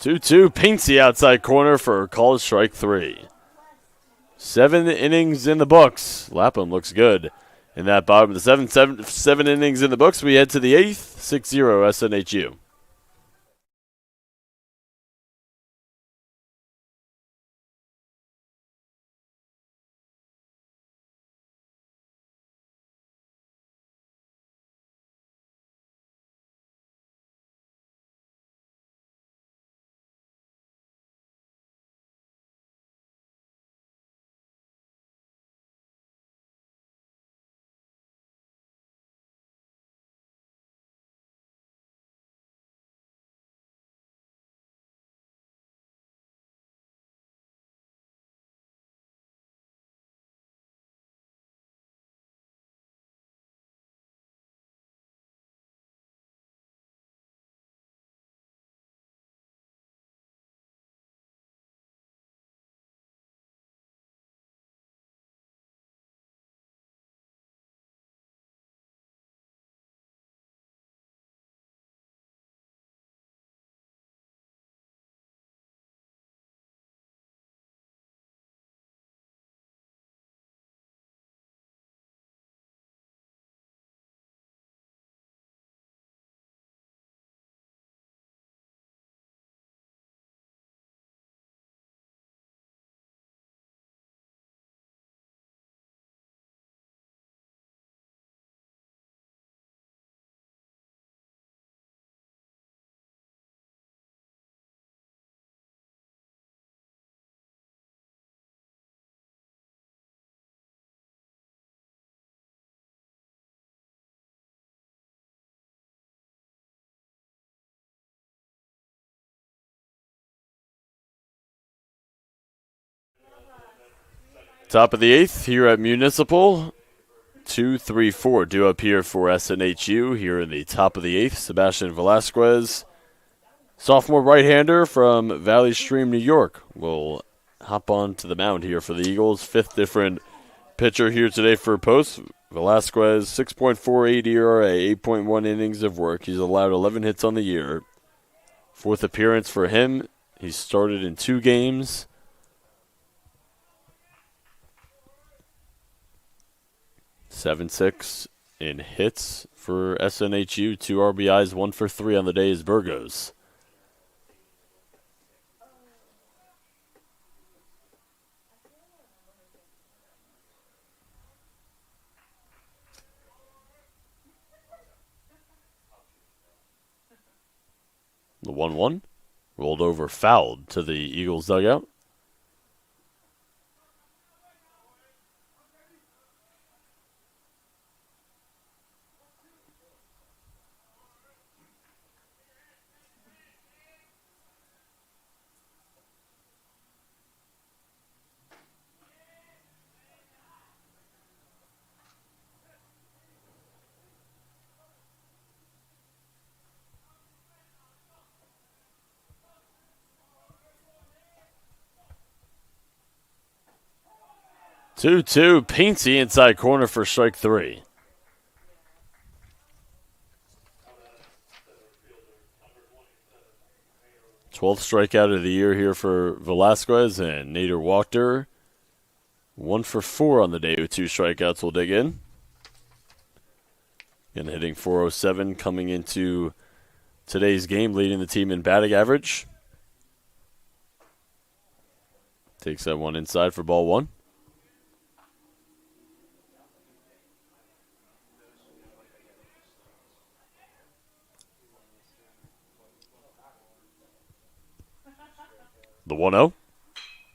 2-2 paints the outside corner for called strike 3. 7 innings in the books. Lapham looks good in that bottom of the 7 innings in the books. We head to the 8th, 6-0 SNHU. Top of the 8th here at Municipal. 2-3-4 due up here for SNHU here in the top of the 8th. Sebastian Velasquez, sophomore right-hander from Valley Stream, New York, will hop on to the mound here for the Eagles. 5th different pitcher here today for Post. Velasquez, 6.48 ERA, 8.1 innings of work. He's allowed 11 hits on the year. 4th appearance for him. He started in 2 games. 7-6 in hits for SNHU. 2 RBIs, 1 for 3 on the day is Burgos. The 1-1 rolled over, fouled to the Eagles dugout. Two paints the inside corner for strike 3. Twelfth strikeout of the year here for Velasquez, and Nader Wachter 1 for 4 on the day with 2 strikeouts. We'll dig in. And hitting .407 coming into today's game, leading the team in batting average. Takes that one inside for ball 1. The 1-0.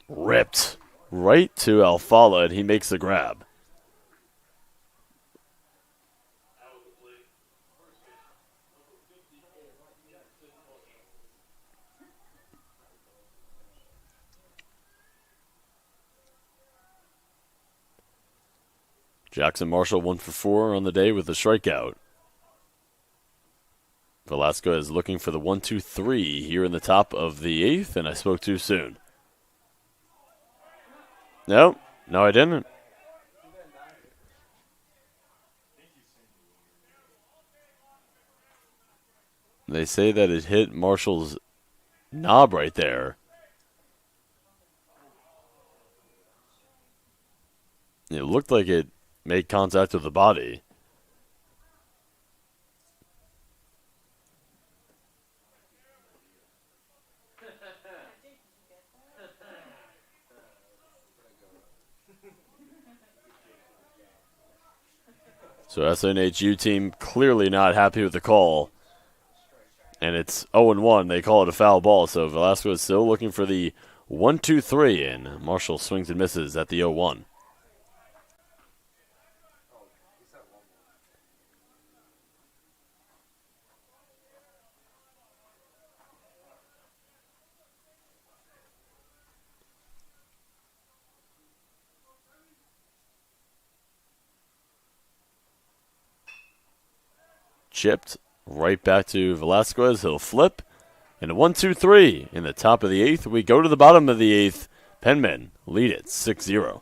Ripped right to Alfala, and he makes the grab. Jackson Marshall 1 for 4 on the day with a strikeout. Velasquez looking for the 1-2-3 here in the top of the 8th, and I spoke too soon. No, I didn't. They say that it hit Marshall's knob right there. It looked like it made contact with the body. So SNHU team clearly not happy with the call. And it's 0-1. They call it a foul ball. So Velasquez still looking for the 1-2-3. And Marshall swings and misses at the 0-1. Chipped right back to Velasquez. He'll flip. And a 1-2-3 in the top of the 8th. We go to the bottom of the 8th. Penmen lead it 6-0.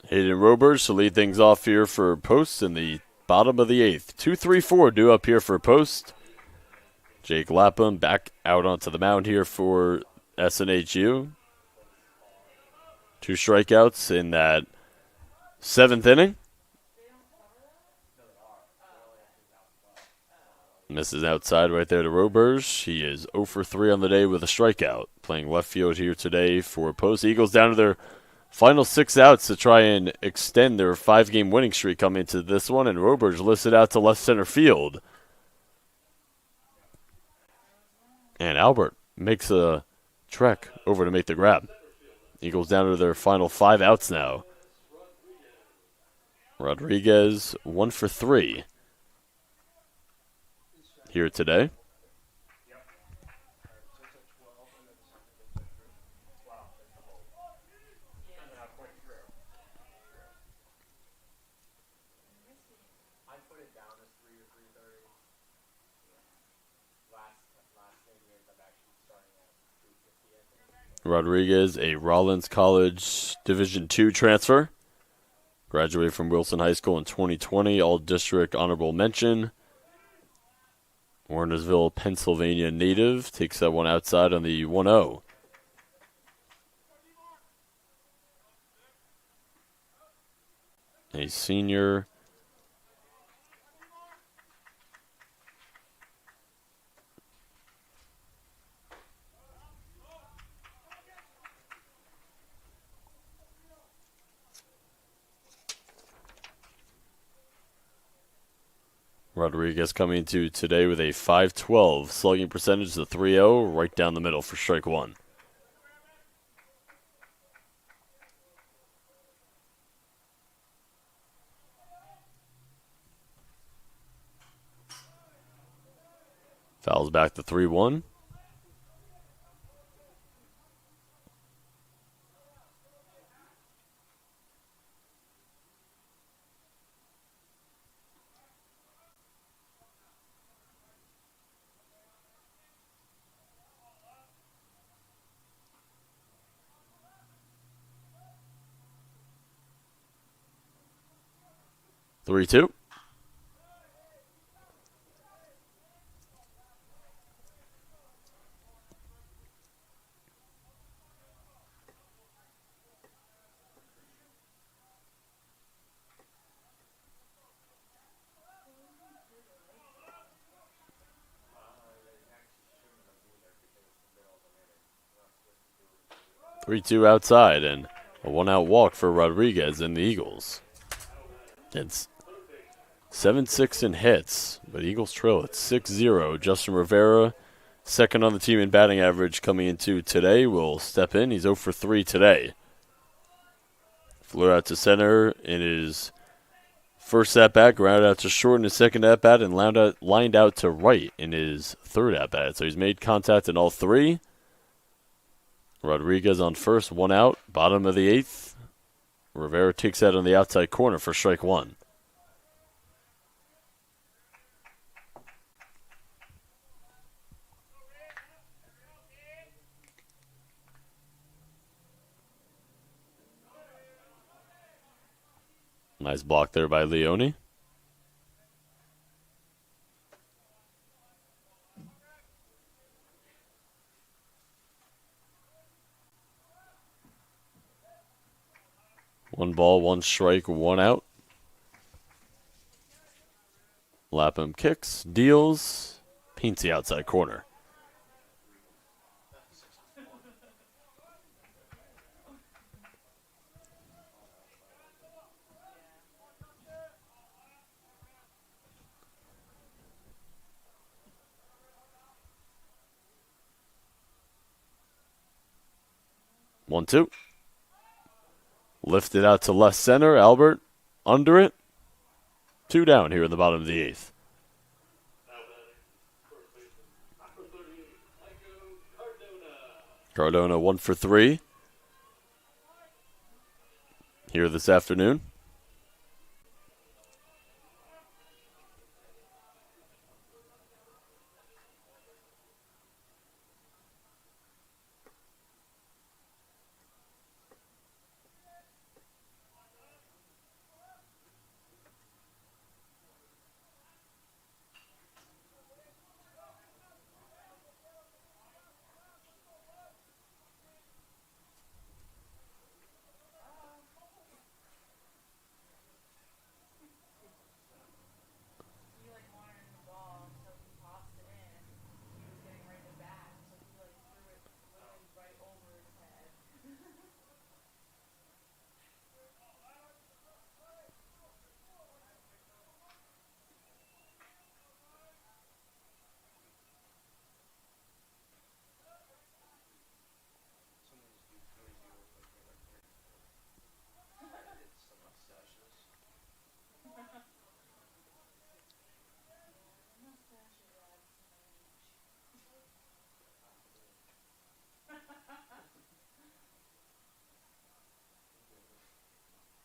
Hayden Robers to lead things off here for Post in the bottom of the 8th. 2-3-4 due up here for Post. Jake Lapham back out onto the mound here for SNHU. 2 strikeouts in that 7th inning. Misses outside right there to Robers. He is 0 for 3 on the day with a strikeout. Playing left field here today for Post. Eagles down to their final 6 outs to try and extend their 5-game winning streak coming into this one. And Robers listed out to left center field. And Albert makes a trek over to make the grab. Eagles down to their final 5 outs now. Rodriguez 1 for 3 here today. Rodriguez, a Rollins College Division II transfer. Graduated from Wilson High School in 2020. All-District Honorable Mention. Warnersville, Pennsylvania native. Takes that one outside on the 1-0. A senior. Rodriguez coming into today with a 512 slugging percentage, the 3-0, right down the middle for strike one. Fouls back to 3-1. Three two. 3-2 outside, and a one-out walk for Rodriguez and the Eagles. It's 7-6 in hits, but Eagles trail at 6-0. Justin Rivera, second on the team in batting average coming into today, will step in. He's 0 for 3 today. Flew out to center in his first at-bat, grounded out to short in his second at-bat, and lined out to right in his third at-bat. So he's made contact in all three. Rodriguez on first, one out, bottom of the eighth. Rivera takes that on the outside corner for strike one. Nice block there by Leone. One ball, one strike, one out. Lapham kicks, deals, paints the outside corner. One, two. Lifted out to left center. Albert under it. Two down here in the bottom of the eighth. Cardona 1 for 3 here this afternoon.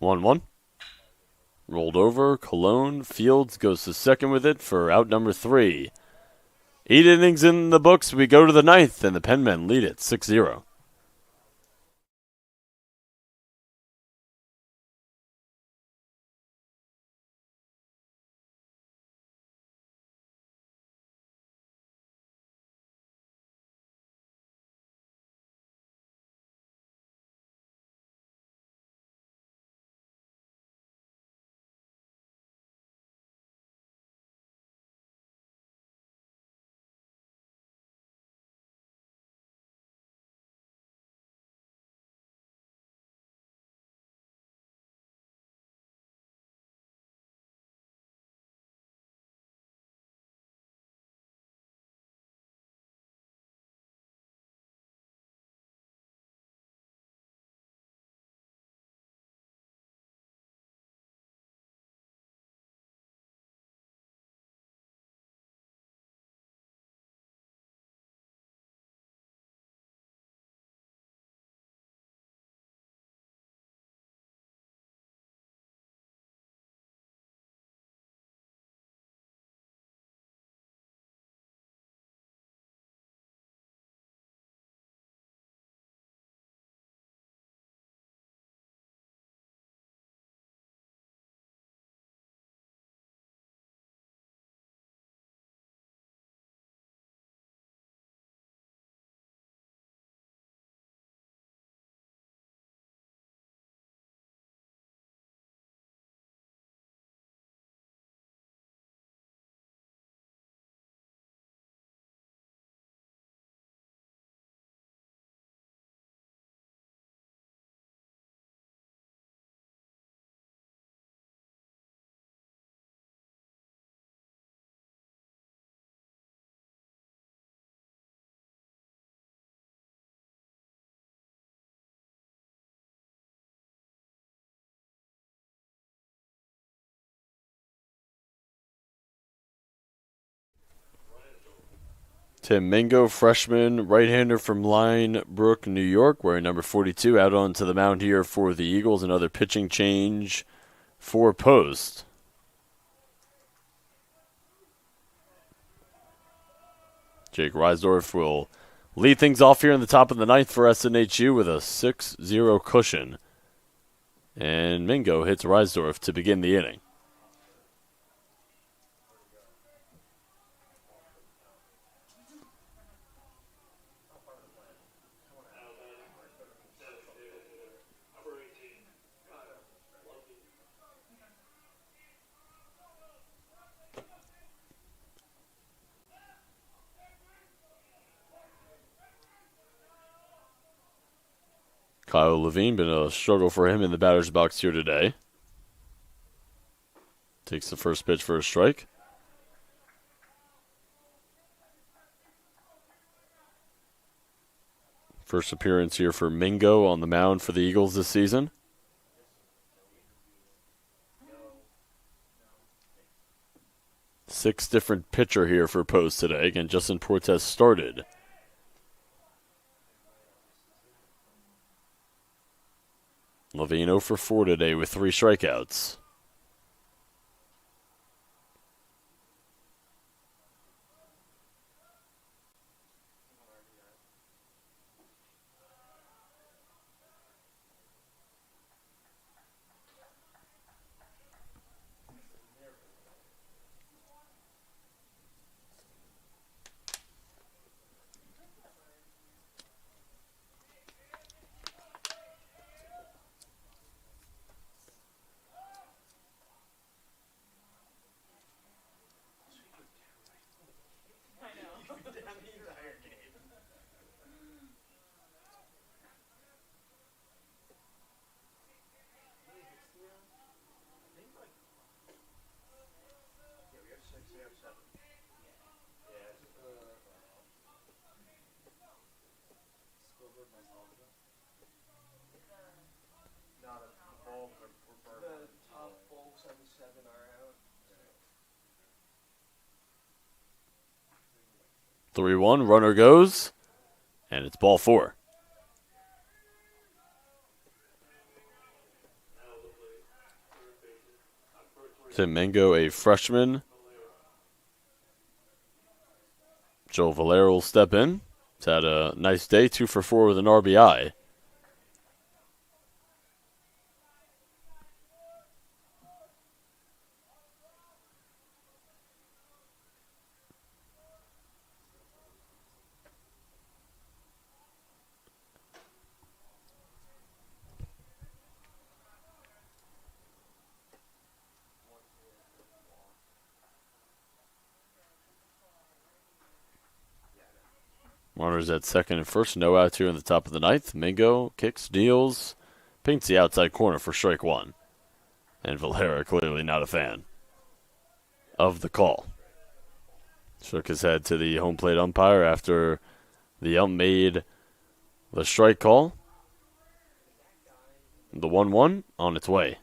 One. Rolled over. Cologne. Fields goes to second with it for out number 3. 8 innings in the books. We go to the 9th, and the Penmen lead it 6-0. Tim Mingo, freshman, right-hander from Line Brook, New York, wearing number 42, out onto the mound here for the Eagles. Another pitching change for Post. Jake Reisdorf will lead things off here in the top of the ninth for SNHU with a 6-0 cushion. And Mingo hits Reisdorf to begin the inning. Kyle Levine, been a struggle for him in the batter's box here today. Takes the first pitch for a strike. First appearance here for Mingo on the mound for the Eagles this season. Six different pitcher here for Post today. Again, Justin Portes started. Levine 0 for 4 today with 3 strikeouts. The 3-1, runner goes, and it's ball 4. Tim Mingo, a freshman. Joe Valero will step in. He's had a nice day, 2 for 4 with an RBI. Runners at second and first, no outs here in the top of the ninth. Mingo kicks, deals, paints the outside corner for strike 1. And Valera clearly not a fan of the call. Shook his head to the home plate umpire after the ump made the strike call. The 1-1 on its way.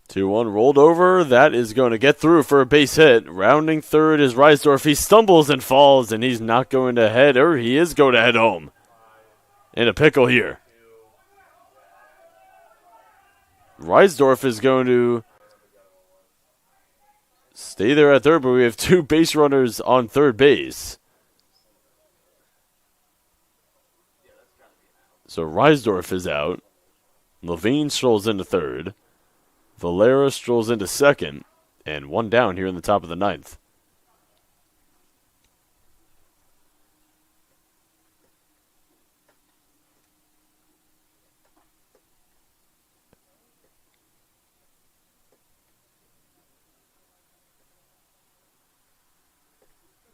Two one rolled over. That is going to get through for a base hit. Rounding third is Reisdorf. He stumbles and falls, and he's not going to head, or he is going to head home. In a pickle here. Reisdorf is going to stay there at third, but we have 2 base runners on third base. So Reisdorf is out. Levine strolls into third. Valera strolls into second, and 1 down here in the top of the ninth.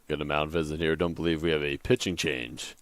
Get a mound visit here. Don't believe we have a pitching change.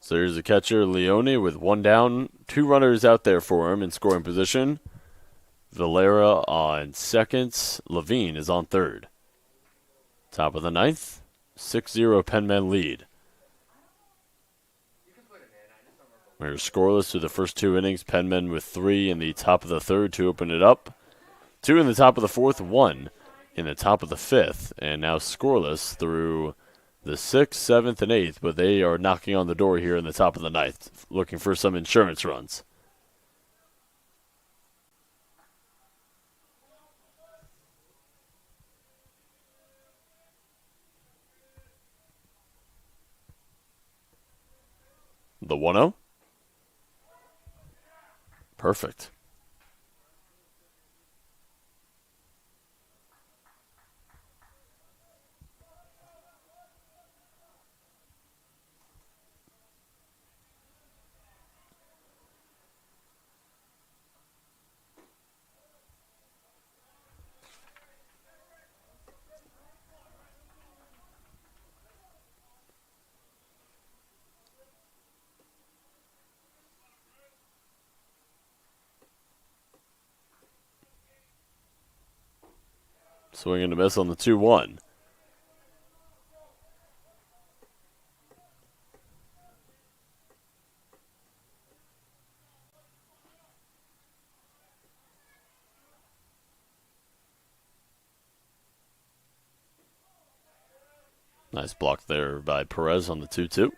So here's the catcher, Leone, with one down. 2 runners out there for him in scoring position. Valera on second. Levine is on third. Top of the ninth. 6-0 Penmen lead. We're scoreless through the first 2 innings. Penmen with 3 in the top of the third to open it up. 2 in the top of the fourth, 1 in the top of the fifth. And now scoreless through the 6th, 7th, and 8th. But they are knocking on the door here in the top of the ninth, looking for some insurance runs. The 1-0. Perfect. Swing and a miss on the 2-1. Nice block there by Perez on the 2-2.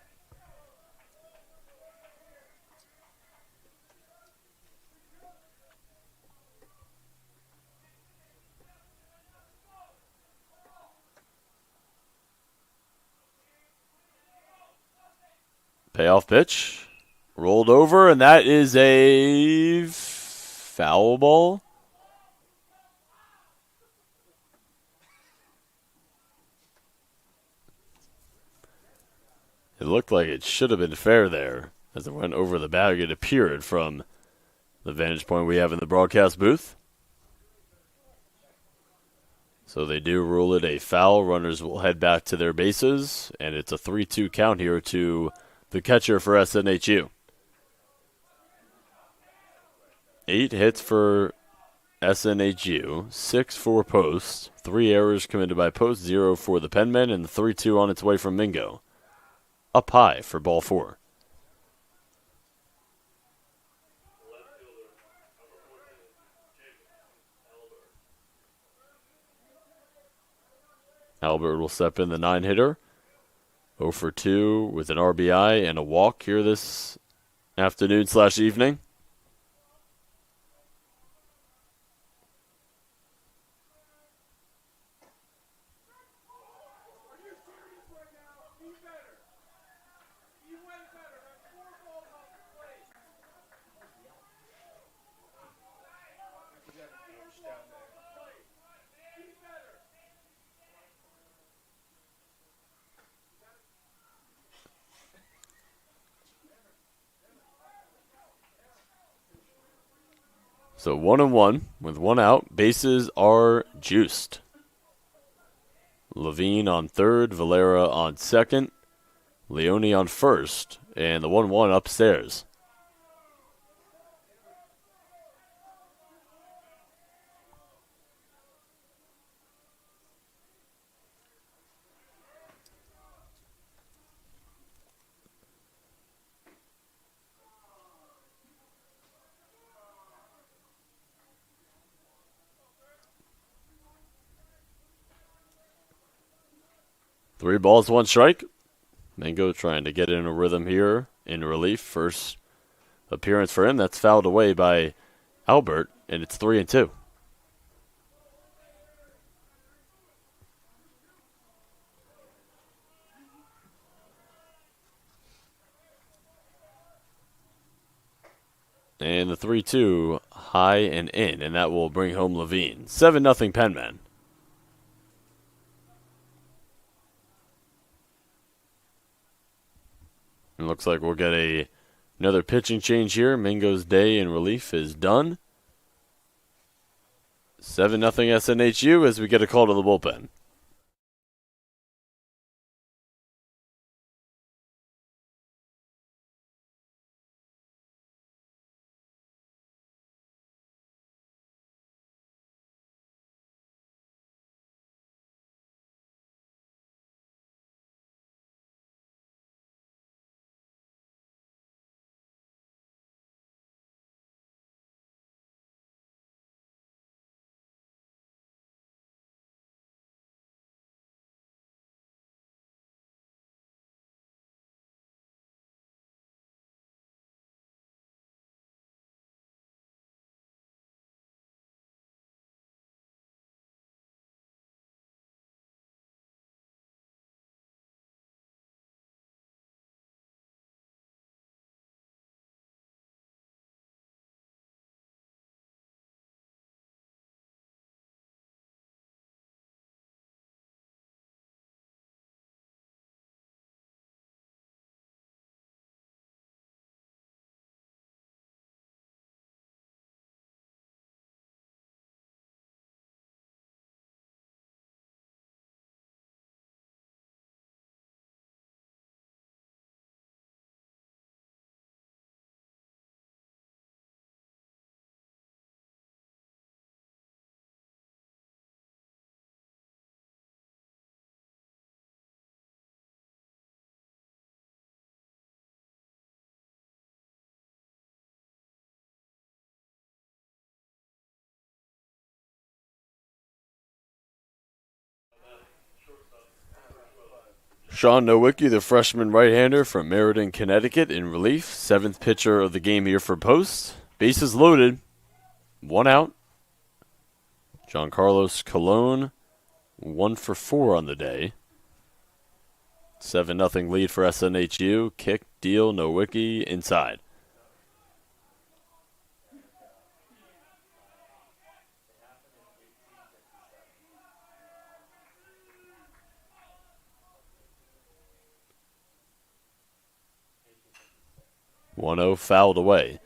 Payoff pitch. Rolled over, and that is a foul ball. It looked like it should have been fair there as it went over the bag. It appeared from the vantage point we have in the broadcast booth. So they do rule it a foul. Runners will head back to their bases, and it's a 3-2 count here to the catcher for SNHU. 8 hits for SNHU, 6 for Post, 3 errors committed by Post, 0 for the Penmen, and the 3-2 on its way from Mingo. Up high for ball 4. Albert will step in, the 9-hitter. 0 for 2 with an RBI and a walk here this afternoon/evening. So 1-1 with 1 out. Bases are juiced. Levine on third, Valera on second, Leone on first, and the 1-1 upstairs. Three balls, 1 strike. Mingo trying to get in a rhythm here in relief. First appearance for him. That's fouled away by Albert, and it's 3-2. And the 3-2 high and in, and that will bring home Levine. 7-0 Penmen. It looks like we'll get another pitching change here. Mingo's day in relief is done. 7-0 SNHU as we get a call to the bullpen. Sean Nowicki, the freshman right-hander from Meriden, Connecticut, in relief. 7th pitcher of the game here for Post. Bases loaded. 1 out. John Carlos Colon, 1 for 4 on the day. 7-0 lead for SNHU. Kick, deal, Nowicki, inside. One-zero fouled away.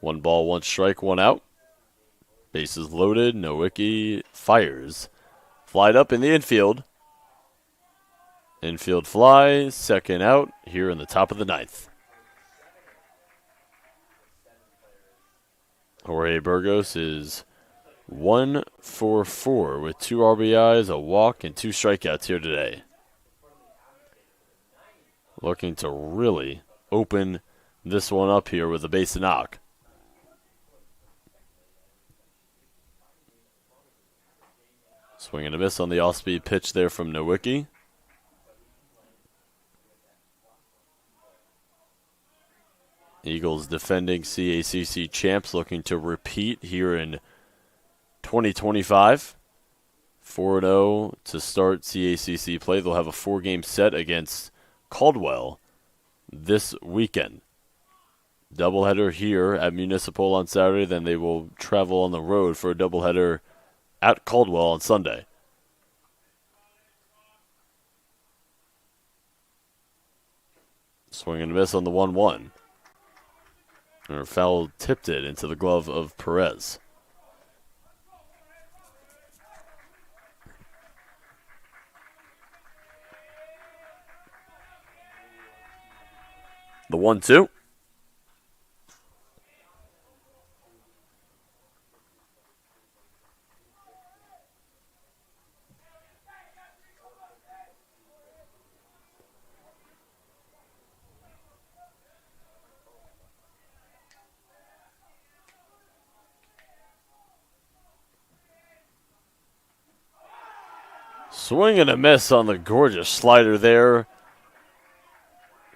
One ball, one strike, one out. Bases loaded. Nowicki fires. Flied up in the infield. Infield fly, second out here in the top of the 9th. Jorge Burgos is 1 for 4 with 2 RBIs, a walk, and 2 strikeouts here today. Looking to really open this one up here with a base knock. Swing and a miss on the off-speed pitch there from Nowicki. Eagles defending CACC champs looking to repeat here in 2025. 4-0 to start CACC play. They'll have a 4-game set against Caldwell this weekend. Doubleheader here at Municipal on Saturday, then they will travel on the road for a doubleheader at Caldwell on Sunday. Swing and a miss on the 1-1. Or foul tipped it into the glove of Perez. The 1-2. Swing and a miss on the gorgeous slider there. A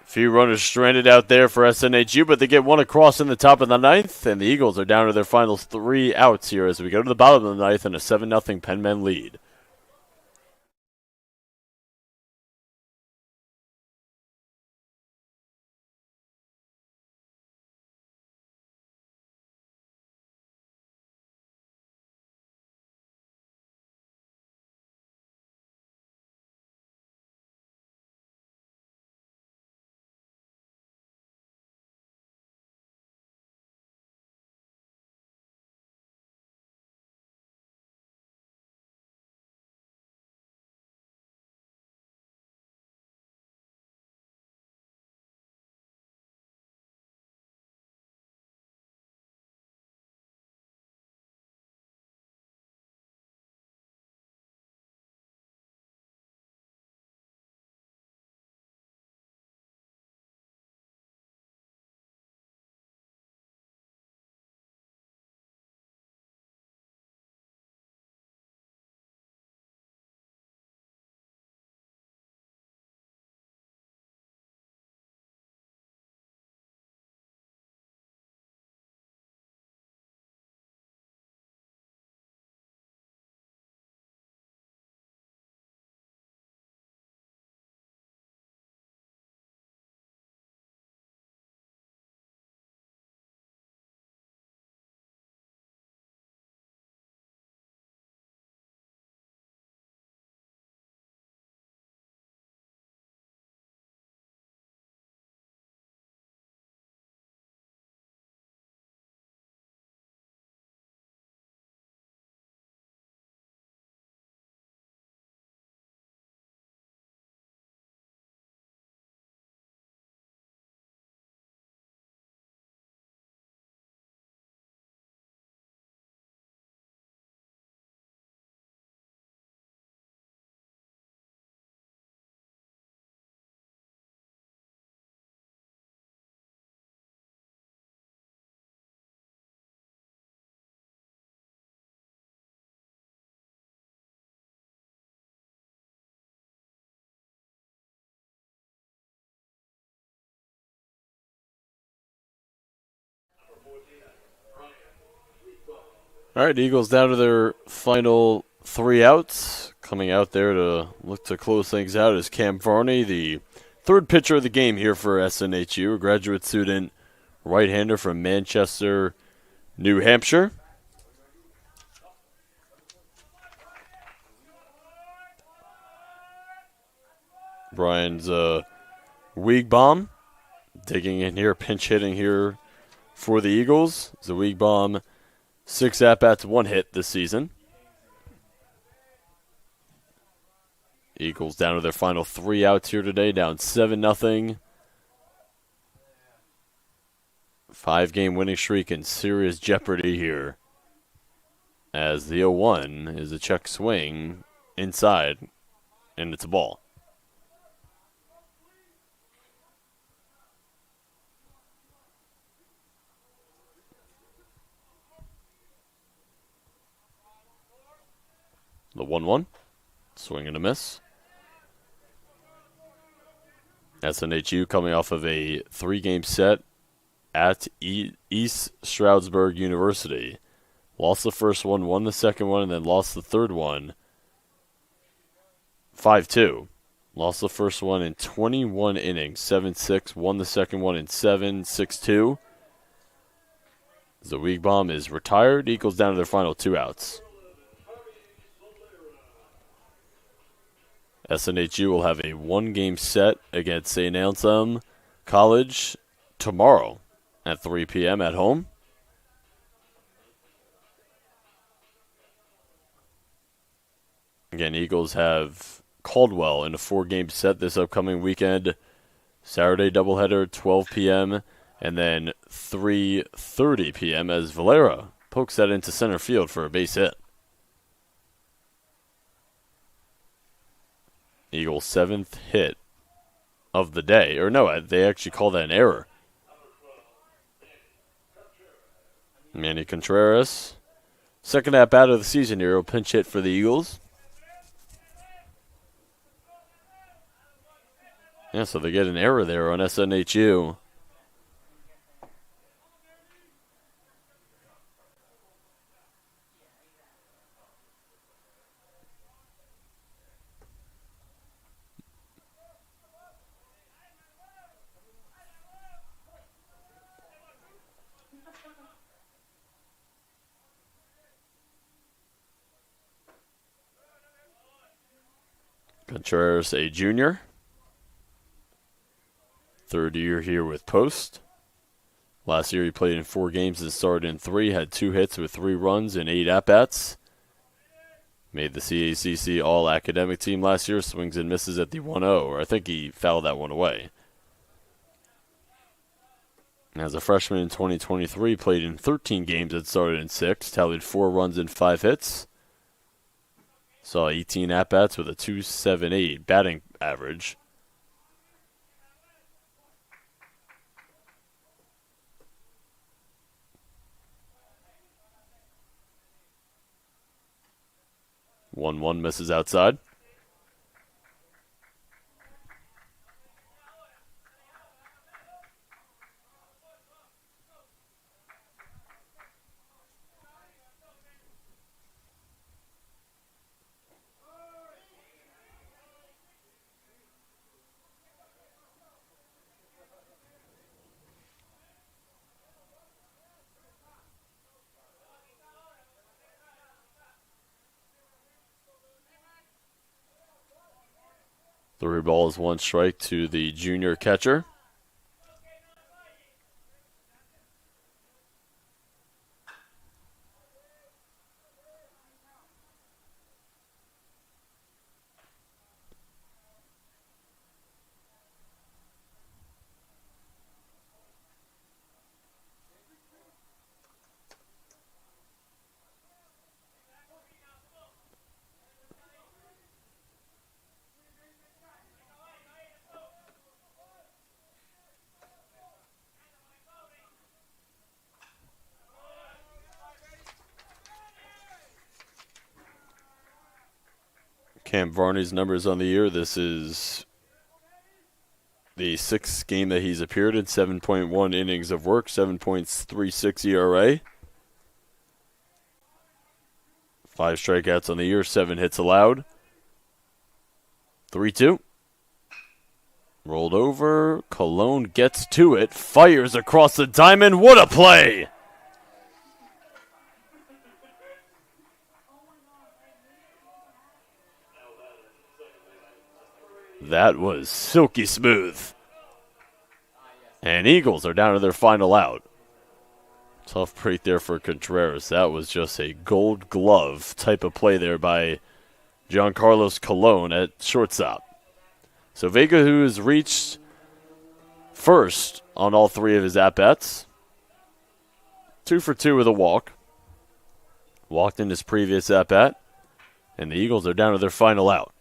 few runners stranded out there for SNHU, but they get one across in the top of the 9th, and the Eagles are down to their final 3 outs here as we go to the bottom of the 9th and a 7-0 Penmen lead. All right, Eagles down to their final 3 outs. Coming out there to look to close things out is Cam Varney, the third pitcher of the game here for SNHU, a graduate student, right-hander from Manchester, New Hampshire. Brian's Weeg bomb, digging in here, pinch hitting here for the Eagles. Weeg bomb, 6 at-bats, 1 hit this season. Eagles down to their final 3 outs here today, down 7-0. 5-game winning streak in serious jeopardy here, as the 0-1 is a check swing inside, and it's a ball. The 1-1, swing and a miss. SNHU coming off of a 3-game set at East Stroudsburg University. Lost the first one, won the second one, and then lost the third one 5-2. Lost the first one in 21 innings, 7-6. Won the second one in 7, 6-2. The Weeg bomb is retired. Eagles down to their final 2 outs. SNHU will have a 1-game set against St. Anselm College tomorrow at 3 p.m. at home. Again, Eagles have Caldwell in a 4-game set this upcoming weekend. Saturday doubleheader, 12 p.m., and then 3:30 p.m. as Valera pokes that into center field for a base hit. Eagles' 7th hit of the day. Or no, they actually call that an error. Manny Contreras, second at-bat of the season here, will pinch hit for the Eagles. Yeah, so they get an error there on SNHU. Contreras, a junior. 3rd year here with Post. Last year he played in 4 games and started in 3, had 2 hits with 3 runs and 8 at-bats. Made the CACC All-Academic team last year, swings and misses at the 1-0, or I think he fouled that one away. As a freshman in 2023, played in 13 games and started in 6, tallied 4 runs and 5 hits. Saw 18 at-bats with a 2.78 batting average. One misses outside. Three balls, 1 strike to the junior catcher. Cam Varney's numbers on the year. This is The sixth game that he's appeared in, 7.1 innings of work, 7.36 ERA. 5 strikeouts on the year, 7 hits allowed. 3-2. Rolled over. Colon gets to it. Fires across the diamond. What a play! That was silky smooth. And Eagles are down to their final out. Tough break there for Contreras. That was just a gold glove type of play there by Giancarlos Colon at shortstop. So Vega, who has reached first on all 3 of his at-bats. 2 for 2 with a walk. Walked in his previous at-bat. And the Eagles are down to their final out.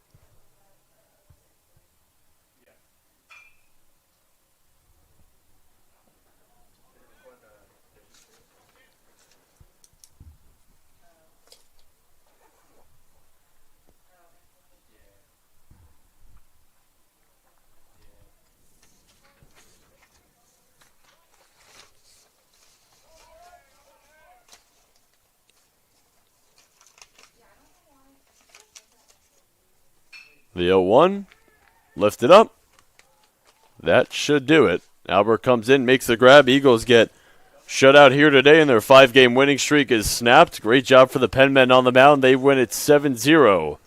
The 0-1, lifted up. That should do it. Albert comes in, makes the grab. Eagles get shut out here today, and their 5-game winning streak is snapped. Great job for the Penmen on the mound. They win it 7-0.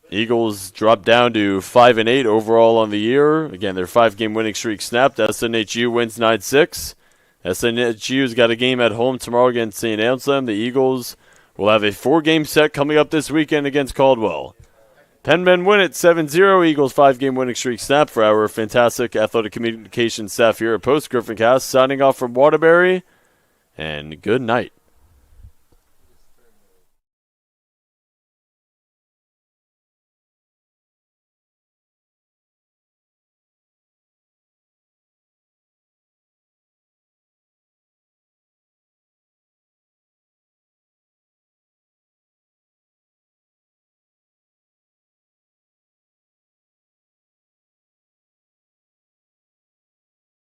Eagles drop down to 5-8 overall on the year. Again, their 5-game winning streak snapped. SNHU wins 9-6. SNHU's got a game at home tomorrow against St. Anselm. The Eagles will have a 4-game set coming up this weekend against Caldwell. Penmen win it 7-0. Eagles 5-game winning streak snap. For our fantastic athletic communications staff here at Post, Griffin Cass signing off from Waterbury. And good night.